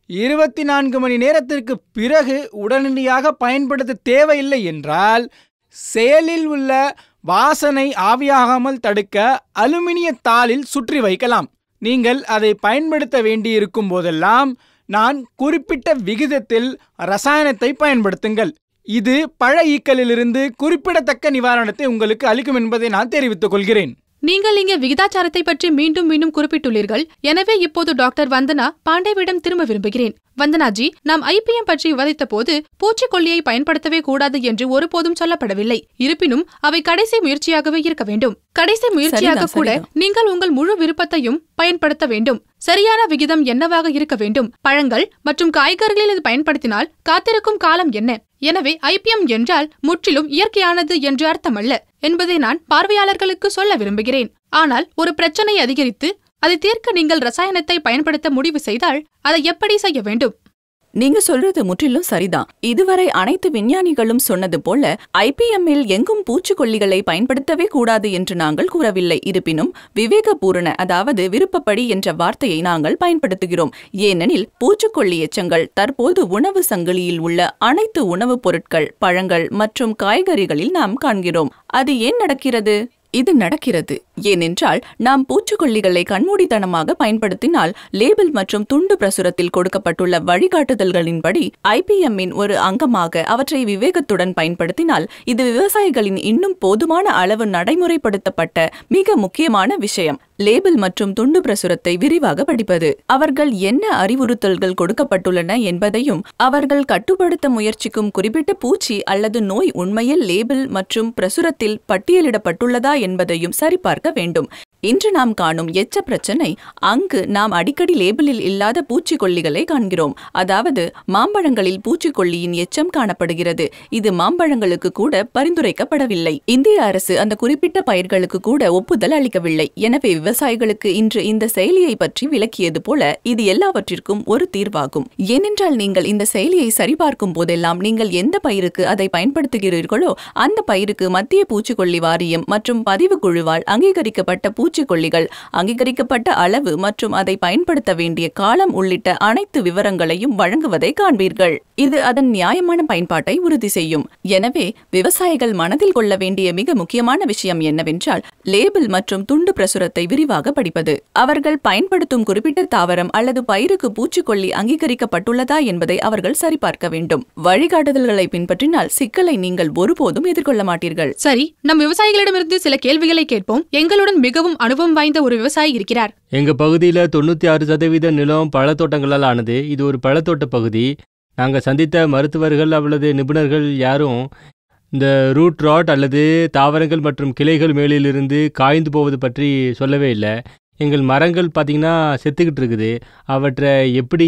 24 மணி நேரத்திற்கு பிறகு உடனடியாக பயன்படுத்த தேவையில்லை என்றால் செயலில் உள்ள வாசனை ஆவியாகாமல் தடுக்க அலுமினிய தாளில் சுற்றி வைக்கலாம். நீங்கள் அதை பயன்படுத்த வேண்டியிருக்கும் போதெல்லாம் நான் குறிப்பிட்ட விகிதத்தில் ரசாயனத்தை பயன்படுத்துங்கள். இது பழ ஈக்களிலிருந்து குறிப்பிடத்தக்க நிவாரணத்தை உங்களுக்கு அளிக்கும் என்பதை நான் தெரிவித்துக் கொள்கிறேன். நீங்கள் இங்கே விகிதாச்சாரத்தை பற்றி மீண்டும் மீண்டும் குறிப்பிட்டுள்ளீர்கள். எனவே இப்போது டாக்டர் வந்தனா பாண்டேவிடம் திரும்ப விரும்புகிறேன். வந்தனாஜி, நாம் IPM பற்றி விவாதித்த போது பூச்சிக்கொல்லியை பயன்படுத்தவே கூடாது என்று ஒருபோதும் சொல்லப்படவில்லை. இருப்பினும் அவை கடைசி முயற்சியாகவே இருக்க வேண்டும். கடைசி முயற்சியாக கூட நீங்கள் உங்கள் முழு விருப்பத்தையும் பயன்படுத்த வேண்டும். சரியான விகிதம் என்னவாக இருக்க வேண்டும்? பழங்கள் மற்றும் காய்கறிகளில் இது பயன்படுத்தினால் காத்திருக்கும் காலம் என்ன? எனவே IPM என்றால் முற்றிலும் இயற்கையானது என்று அர்த்தமல்ல என்பதை நான் பார்வையாளர்களுக்கு சொல்ல விரும்புகிறேன். ஆனால் ஒரு பிரச்சனை அதிகரித்து அதை தீர்க்க நீங்கள் ரசாயனத்தை பயன்படுத்த முடிவு செய்தால் அதை எப்படி செய்ய வேண்டும்? நீங்க சொல்றது முற்றிலும் சரிதான். இதுவரை அனைத்து விஞ்ஞானிகளும் சொன்னது போல IPM-இல் எங்கும் பூச்சிக்கொல்லிகளை பயன்படுத்தவே கூடாது என்று நாங்கள் கூறவில்லை. இருப்பினும் விவேகபூரண, அதாவது விருப்பப்படி என்ற வார்த்தையை நாங்கள் பயன்படுத்துகிறோம். ஏனெனில் பூச்சிக்கொல்லி எச்சங்கள் தற்போது உணவு சங்கிலியில் உள்ள அனைத்து உணவுப் பொருட்கள், பழங்கள் மற்றும் காய்கறிகளில் நாம் காண்கிறோம். அது ஏன் நடக்கிறது? இது நடக்கிறது ஏனென்றால் நாம் பூச்சிக்கொல்லிகளை கண்மூடித்தனமாக பயன்படுத்தினால் லேபிள் மற்றும் துண்டு பிரசுரத்தில் கொடுக்கப்பட்டுள்ள வழிகாட்டுதல்களின்படி IPM-இன் ஒரு அங்கமாக அவற்றை விவேகத்துடன் பயன்படுத்தினால் இது விவசாயிகளின் இன்னும் போதுமான அளவு நடைமுறைப்படுத்தப்பட்ட மிக முக்கியமான விஷயம். லேபிள் மற்றும் துண்டு பிரசுரத்தை விரிவாக படிப்பது, அவர்கள் என்ன அறிவுறுத்தல்கள் கொடுக்கப்பட்டுள்ளன என்பதையும் அவர்கள் கட்டுப்படுத்த முயற்சிக்கும் குறிப்பிட்ட பூச்சி அல்லது நோய் உண்மையில் லேபிள் மற்றும் பிரசுரத்தில் பட்டியலிடப்பட்டுள்ளதா என்பதையும் சரிபார்க்க வேண்டும். இன்று நாம் காணும் எச்ச பிரச்சனை, அங்கு நாம் அடிக்கடி லேபிளில் இல்லாத பூச்சிக்கொல்லிகளை காண்கிறோம். அதாவது மாம்பழங்களில் பூச்சிக்கொல்லியின் எச்சம் காணப்படுகிறது. இது மாம்பழங்களுக்கு கூட பரிந்துரைக்கப்படவில்லை. இந்திய அரசு அந்த குறிப்பிட்ட பயிர்களுக்கு கூட ஒப்புதல் அளிக்கவில்லை. எனவே விவசாயிகளுக்கு இன்று இந்த செயலியை பற்றி விளக்கியது போல இது எல்லாவற்றிற்கும் ஒரு தீர்வாகும். ஏனென்றால் நீங்கள் இந்த செயலியை சரிபார்க்கும் போதெல்லாம் நீங்கள் எந்த பயிருக்கு அதை பயன்படுத்துகிறீர்களோ அந்த பயிருக்கு மத்திய பூச்சிக்கொல்லி வாரியம் மற்றும் பதிவு குழுவால் அங்கீகரிக்கப்பட்ட பூச்சிக்கொல்லிகள், அங்கீகரிக்கப்பட்ட அளவு மற்றும் அதை பயன்படுத்த வேண்டிய காலம் உள்ளிட்ட அனைத்து விவரங்களையும் வழங்குவதை காண்பீர்கள். இது அதன் நியாயமான பயன்பாட்டை உறுதி செய்யும். எனவே விவசாயிகள் மனதில் கொள்ள வேண்டிய மிக முக்கியமான விஷயம் என்னவென்றால் லேபிள் மற்றும் துண்டு பிரசுரத்தை விரிவாக படிப்பது. அவர்கள் பயன்படுத்தும் குறிப்பிட்ட தாவரம் அல்லது பயிருக்கு பூச்சிக்கொல்லி அங்கீகரிக்கப்பட்டுள்ளதா என்பதை அவர்கள் சரிபார்க்க வேண்டும். வழிகாட்டுதல்களை பின்பற்றினால் சிக்கலை நீங்கள் ஒருபோதும் எதிர்கொள்ள மாட்டீர்கள். சரி, நம் விவசாயிகளிடமிருந்து சில கேள்விகளை கேட்போம். எங்களுடன் மிகவும் அனுபவம் வாய்ந்த ஒரு விவசாயி இருக்கிறார். எங்க பகுதியில் 96% நிலம் பழத்தோட்டங்களால் ஆனது. இது ஒரு பழத்தோட்ட பகுதி. நாங்கள் சந்தித்த மருத்துவர்கள் அல்லது நிபுணர்கள் யாரும் இந்த ரூட் ராட் அல்லது தாவரங்கள் மற்றும் கிளைகள் மேலிலிருந்து காய்ந்து போவது பற்றி சொல்லவே இல்லை. எங்கள் மரங்கள் பார்த்திங்கன்னா செத்துக்கிட்டு இருக்குது. அவற்றை எப்படி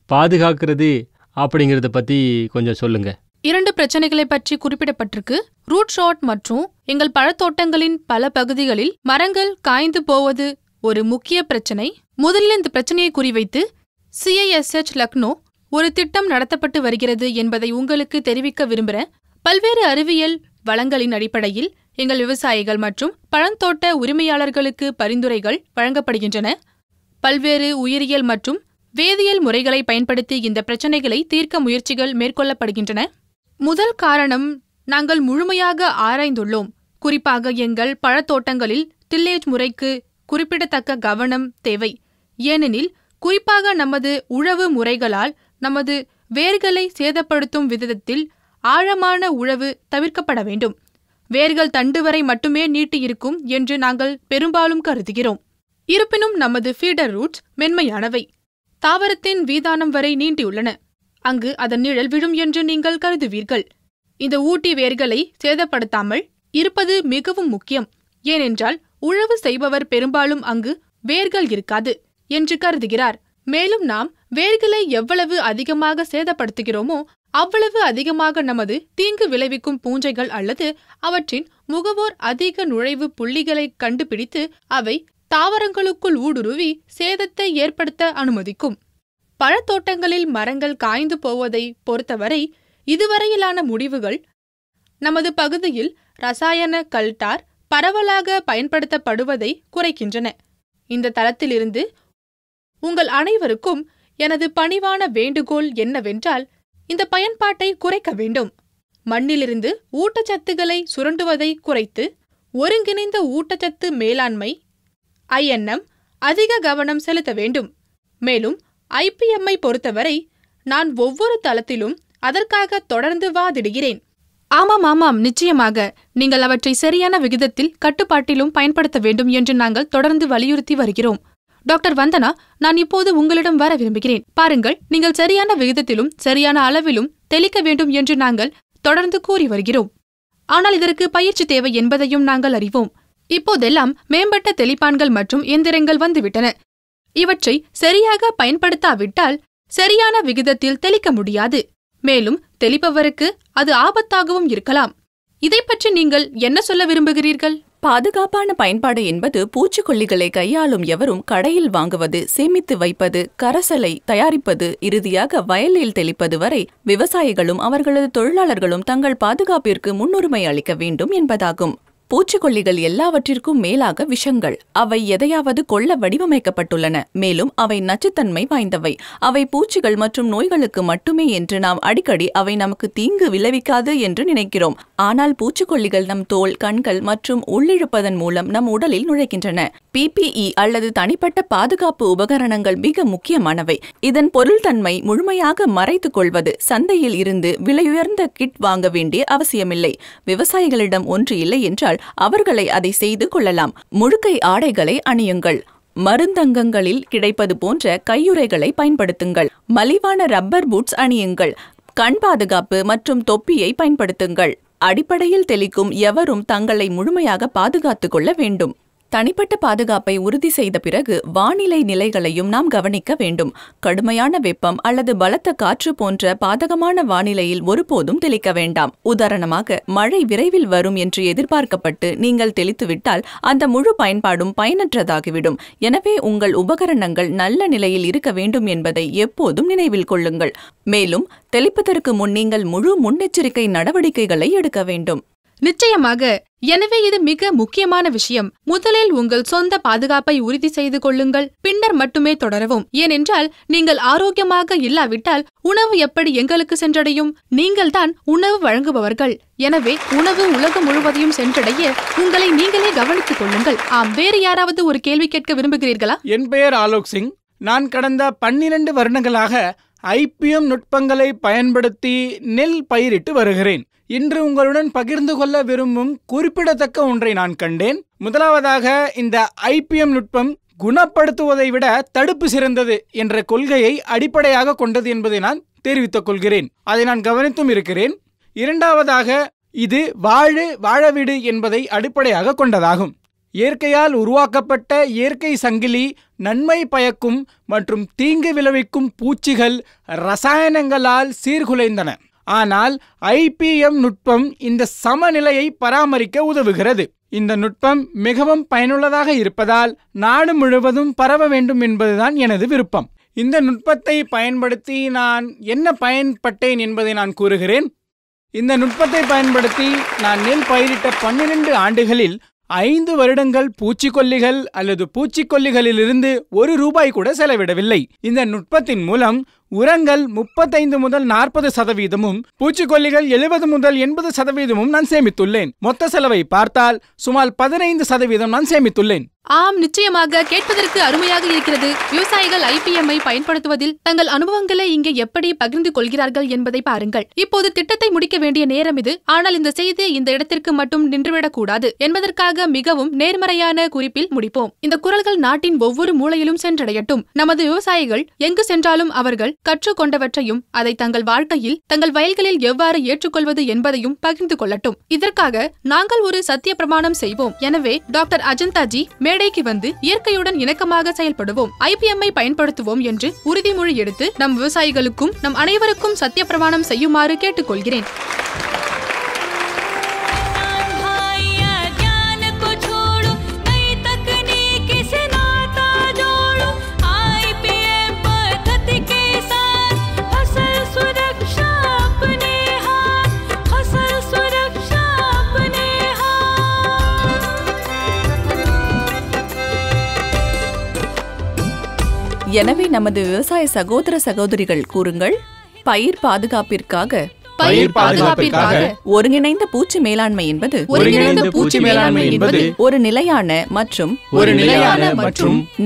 பாதுகாக்கிறது அப்படிங்கிறத பற்றி கொஞ்சம் சொல்லுங்கள். 2 பிரச்சனைகளை பற்றி குறிப்பிடப்பட்டிருக்கு. ரூட் ஷாட் மற்றும் எங்கள் பழத்தோட்டங்களின் பல பகுதிகளில் மரங்கள் காய்ந்து போவது ஒரு முக்கிய பிரச்சனை. முதலில் இந்த பிரச்சனையை குறிவைத்து CISH லக்னோ ஒரு திட்டம் நடத்தப்பட்டு வருகிறது என்பதை உங்களுக்கு தெரிவிக்க விரும்புகிறேன். பல்வேறு அறிவியல் வளங்களின் அடிப்படையில் எங்கள் விவசாயிகள் மற்றும் பழத்தோட்ட உரிமையாளர்களுக்கு பரிந்துரைகள் வழங்கப்படுகின்றன. பல்வேறு உயிரியல் மற்றும் வேதியியல் முறைகளை பயன்படுத்தி இந்த பிரச்சனைகளை தீர்க்க முயற்சிகள் மேற்கொள்ளப்படுகின்றன. முதல் காரணம், நாங்கள் முழுமையாக ஆராய்ந்துள்ளோம். குறிப்பாக எங்கள் பழத்தோட்டங்களில் டில்லேஜ் முறைக்கு குறிப்பிடத்தக்க கவனம் தேவை. ஏனெனில் குறிப்பாக நமது உழவு முறைகளால் நமது வேர்களை சேதப்படுத்தும் விதத்தில் ஆழமான உழவு தவிர்க்கப்பட வேண்டும். வேர்கள் தண்டு வரை மட்டுமே நீட்டியிருக்கும் என்று நாங்கள் பெரும்பாலும் கருதுகிறோம். இருப்பினும் நமது ஃபீடர் ரூட்ஸ் மென்மையானவை. தாவரத்தின் வீதானம் வரை நீண்டியுள்ளன. அங்கு அதன் நிழல் விழும் என்று நீங்கள் கருதுவீர்கள். இந்த ஊட்டி வேர்களை சேதப்படுத்தாமல் இருப்பது மிகவும் முக்கியம். ஏனென்றால் உழவு செய்பவர் பெரும்பாலும் அங்கு வேர்கள் இருக்காது என்று கருதுகிறார். மேலும் நாம் வேர்களை எவ்வளவு அதிகமாக சேதப்படுத்துகிறோமோ அவ்வளவு அதிகமாக நமது தீங்கு விளைவிக்கும் பூஞ்சைகள் அல்லது அவற்றின் முகவோர் அதிக நுழைவு புள்ளிகளை கண்டுபிடித்து அவை தாவரங்களுக்குள் ஊடுருவி சேதத்தை ஏற்படுத்த அனுமதிக்கும். பழத்தோட்டங்களில் மரங்கள் காய்ந்து போவதை பொறுத்தவரை இதுவரையிலான முடிவுகள் நமது பகுதியில் ரசாயன கல்டார் பரவலாக பயன்படுத்தப்படுவதை குறைக்கின்றன. இந்த தளத்திலிருந்து உங்கள் அனைவருக்கும் எனது பணிவான வேண்டுகோள் என்னவென்றால் இந்த பயன்பாட்டை குறைக்க வேண்டும். மண்ணிலிருந்து ஊட்டச்சத்துக்களை சுரண்டுவதை குறைத்து ஒருங்கிணைந்த ஊட்டச்சத்து மேலாண்மை INM அதிக கவனம் செலுத்த வேண்டும். மேலும் IPM-ஐ பொறுத்தவரை நான் ஒவ்வொரு தளத்திலும் அதற்காக தொடர்ந்து வாதிடுகிறேன். ஆமாம், நிச்சயமாக நீங்கள் அவற்றை சரியான விகிதத்தில் கட்டுப்பாட்டிலும் பயன்படுத்த வேண்டும் என்று நாங்கள் தொடர்ந்து வலியுறுத்தி வருகிறோம். டாக்டர் வந்தனா, நான் இப்போது உங்களிடம் வர விரும்புகிறேன். பாருங்கள், நீங்கள் சரியான விகிதத்திலும் சரியான அளவிலும் தெளிக்க வேண்டும் என்று நாங்கள் தொடர்ந்து கூறி வருகிறோம். ஆனால் இதற்கு பயிற்சி தேவை என்பதையும் நாங்கள் அறிவோம். இப்போதெல்லாம் மேம்பட்ட தெளிப்பான்கள் மற்றும் இயந்திரங்கள் வந்துவிட்டன. இவற்றை சரியாக பயன்படுத்தாவிட்டால் சரியான விகிதத்தில் தெளிக்க முடியாது. மேலும் தெளிப்பவருக்கு அது ஆபத்தாகவும் இருக்கலாம். இதை பற்றி நீங்கள் என்ன சொல்ல விரும்புகிறீர்கள்? பாதுகாப்பான பயன்பாடு என்பது பூச்சிக்கொல்லிகளை கையாளும் எவரும் கடையில் வாங்குவது, சேமித்து வைப்பது, கரைசலை தயாரிப்பது, இறுதியாக வயலில் தெளிப்பது வரை விவசாயிகளும் அவர்களது தொழிலாளர்களும் தங்கள் பாதுகாப்பிற்கு முன்னுரிமை அளிக்க வேண்டும் என்பதாகும். பூச்சிக்கொல்லிகள் எல்லாவற்றிற்கும் மேலாக விஷங்கள். அவை எதையாவது கொல்ல வடிவமைக்கப்பட்டுள்ளன. மேலும் அவை நச்சுத்தன்மை வாய்ந்தவை. அவை பூச்சிகள் மற்றும் நோய்களுக்கு மட்டுமே என்று நாம் அடிக்கடி அவை நமக்கு தீங்கு விளைவிக்காது என்று நினைக்கிறோம். ஆனால் பூச்சிக்கொல்லிகள் நம் தோல், கண்கள் மற்றும் உள்ளிழுப்பதன் மூலம் நம் உடலில் நுழைகின்றன. PPE அல்லது தனிப்பட்ட பாதுகாப்பு உபகரணங்கள் மிக முக்கியமானவை. இதன் பொருள்தன்மை முழுமையாக மறைத்துக் கொள்வது. சந்தையில் இருந்து விலையுயர்ந்த கிட் வாங்க வேண்டிய அவசியமில்லை. விவசாயிகளிடம் ஒன்று இல்லை என்றால் அவர்களை அதை செய்து கொள்ளலாம். முழுக்கை ஆடைகளை அணியுங்கள். மருந்தகங்களில் கிடைப்பது போன்ற கையுறைகளை பயன்படுத்துங்கள். மலிவான ரப்பர் பூட்ஸ் அணியுங்கள். கண் பாதுகாப்பு மற்றும் தொப்பியை பயன்படுத்துங்கள். அடிப்படையில் தெளிக்கும் எவரும் தங்களை முழுமையாக பாதுகாத்துக் கொள்ள வேண்டும். தனிப்பட்ட பாதுகாப்பை உறுதி செய்த பிறகு வானிலை நிலைகளையும் நாம் கவனிக்க வேண்டும். கடுமையான வெப்பம் அல்லது பலத்த காற்று போன்ற பாதகமான வானிலையில் ஒருபோதும் தெளிக்க வேண்டாம். உதாரணமாக, மழை விரைவில் வரும் என்று எதிர்பார்க்கப்பட்டு நீங்கள் தெளித்துவிட்டால் அந்த முழு பயன்பாடும் பயனற்றதாகிவிடும். எனவே உங்கள் உபகரணங்கள் நல்ல நிலையில் இருக்க வேண்டும் என்பதை எப்போதும் நினைவில் கொள்ளுங்கள். மேலும் தெளிப்பதற்கு முன் நீங்கள் முழு முன்னெச்சரிக்கை நடவடிக்கைகளை எடுக்க வேண்டும். நிச்சயமாக. எனவே இது மிக முக்கியமான விஷயம். முதலில் உங்கள் சொந்த பாதுகாப்பை உறுதி செய்து கொள்ளுங்கள். பின்னர் மட்டுமே தொடரவும். ஏனென்றால் நீங்கள் ஆரோக்கியமாக இல்லாவிட்டால் உணவு எப்படி எங்களுக்கு சென்றடையும்? நீங்கள் தான் உணவு வழங்குபவர்கள். எனவே உணவு உலகம் முழுவதையும் சென்றடைய உங்களை நீங்களே கவனித்துக் கொள்ளுங்கள். வேறு யாராவது ஒரு கேள்வி கேட்க விரும்புகிறீர்களா? என் பெயர் ஆலோக் சிங். நான் கடந்த 12 வருடங்களாக IPM நுட்பங்களை பயன்படுத்தி நெல் பயிரிட்டு வருகிறேன். இன்று உங்களுடன் பகிர்ந்து கொள்ள விரும்பும் குறிப்பிடத்தக்க ஒன்றை நான் கண்டேன். முதலாவதாக, இந்த IPM நுட்பம் குணப்படுத்துவதை விட தடுப்பு சிறந்தது என்ற கொள்கையை அடிப்படையாக கொண்டது என்பதை நான் தெரிவித்துக் கொள்கிறேன். அதை நான் கவனித்தும் இருக்கிறேன். இரண்டாவதாக, இது வாழவிடு என்பதை அடிப்படையாக கொண்டதாகும். இயற்கையால் உருவாக்கப்பட்ட இயற்கை சங்கிலி நன்மை பயக்கும் மற்றும் தீங்கு விளைவிக்கும் பூச்சிகள் ரசாயனங்களால் சீர்குலைந்தன. ஆனால் IPM நுட்பம் இந்த சமநிலையை பராமரிக்க உதவுகிறது. இந்த நுட்பம் மிகவும் பயனுள்ளதாக இருப்பதால் நாடு முழுவதும் பரவ வேண்டும் என்பதுதான் எனது விருப்பம். இந்த நுட்பத்தை பயன்படுத்தி நான் என்ன பயன்பட்டேன் என்பதை நான் கூறுகிறேன். இந்த நுட்பத்தை பயன்படுத்தி நான் நெல் பயிரிட்ட 12 ஆண்டுகளில் 5 வருடங்கள் பூச்சிக்கொல்லிகள் அல்லது பூச்சிக்கொல்லிகளிலிருந்து ₹1 கூட செலவிடவில்லை. இந்த நுட்பத்தின் மூலம் உரங்கள் 35 முதல் 40%, பூச்சிக்கொல்லிகள் 70 முதல் 80% நான் சேமித்துள்ளேன். மொத்த செலவை பார்த்தால் சுமார் 15% நான் சேமித்துள்ளேன். நிச்சயமாக கேட்பதற்கு அருமையாக இருக்கிறது. விவசாயிகள் IPM-ஐ பயன்படுத்துவதில் தங்கள் அனுபவங்களை இங்கே எப்படி பகிர்ந்து கொள்கிறார்கள் என்பதை பாருங்கள். இப்போது திட்டத்தை முடிக்க வேண்டிய நேரம் இது. ஆனால் இந்த செய்தி இந்த இடத்திற்கு மட்டும் நின்றுவிடக் கூடாது என்பதற்காக மிகவும் நேர்மறையான குறிப்பில் முடிப்போம். இந்த குரல்கள் நாட்டின் ஒவ்வொரு மூலையிலும் சென்றடையட்டும். நமது விவசாயிகள் எங்கு சென்றாலும் அவர்கள் கற்றுக்கொண்டவற்றையும் அதை தங்கள் வாழ்க்கையில், தங்கள் வயல்களில் எவ்வாறு ஏற்றுக்கொள்வது என்பதையும் பகிர்ந்து கொள்ளட்டும். இதற்காக நாங்கள் ஒரு சத்திய பிரமாணம் செய்வோம். எனவே டாக்டர் அஜந்தாஜி மேடைக்கு வந்து இயற்கையுடன் இணக்கமாக செயல்படுவோம், IPM-ஐ பயன்படுத்துவோம் என்று உறுதிமொழி எடுத்து நம் விவசாயிகளுக்கும் நம் அனைவருக்கும் சத்திய பிரமாணம் செய்யுமாறு கேட்டுக்கொள்கிறேன். எனவே நமது விவசாய சகோதர சகோதரிகள் கூறுங்கள். பயிர் பாதுகாப்பிற்காக ஒருங்கிணைந்த பூச்சி மேலாண்மை என்பது ஒரு நிலையான மற்றும்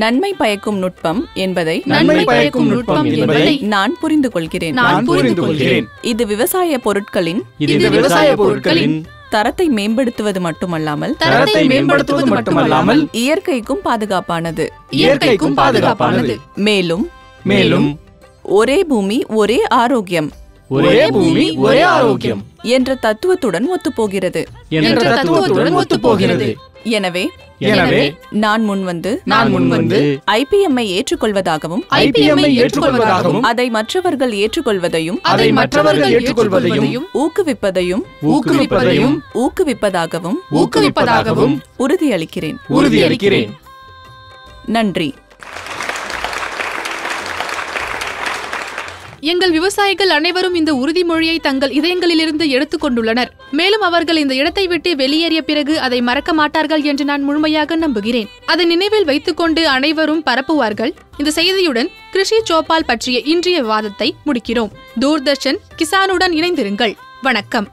நன்மை பயக்கும் நுட்பம் என்பதை நான் புரிந்து கொள்கிறேன். இது விவசாய பொருட்களின் தரத்தை மேம்படுத்துவது மட்டுமல்லாமல் இயற்கைக்கும் பாதுகாப்பானது. மேலும் ஒரே பூமி ஒரே ஆரோக்கியம் என்ற தத்துவத்துடன் ஒத்துப்போகிறது. எனவே நான் முன்வந்து IPM-ஐ ஏற்றுக்கொள்வதாகவும் அதை மற்றவர்கள் ஏற்றுக்கொள்வதையும் ஊக்குவிப்பதாகவும் உறுதியளிக்கிறேன். நன்றி. எங்கள் விவசாயிகள் அனைவரும் இந்த உறுதிமொழியை தங்கள் இதயங்களிலிருந்து எடுத்துக் கொண்டுள்ளனர். மேலும் அவர்கள் இந்த இடத்தை விட்டு வெளியேறிய பிறகு அதை மறக்க மாட்டார்கள் என்று நான் முழுமையாக நம்புகிறேன். அதை நினைவில் வைத்துக்கொண்டு அனைவரும் பரப்புவார்கள். இந்த செய்தியுடன் கிருஷி சோப்பால் பற்றிய இன்றைய விவாதத்தை முடிக்கிறோம். தூர்தர்ஷன் கிசானுடன் இணைந்திருங்கள். வணக்கம்.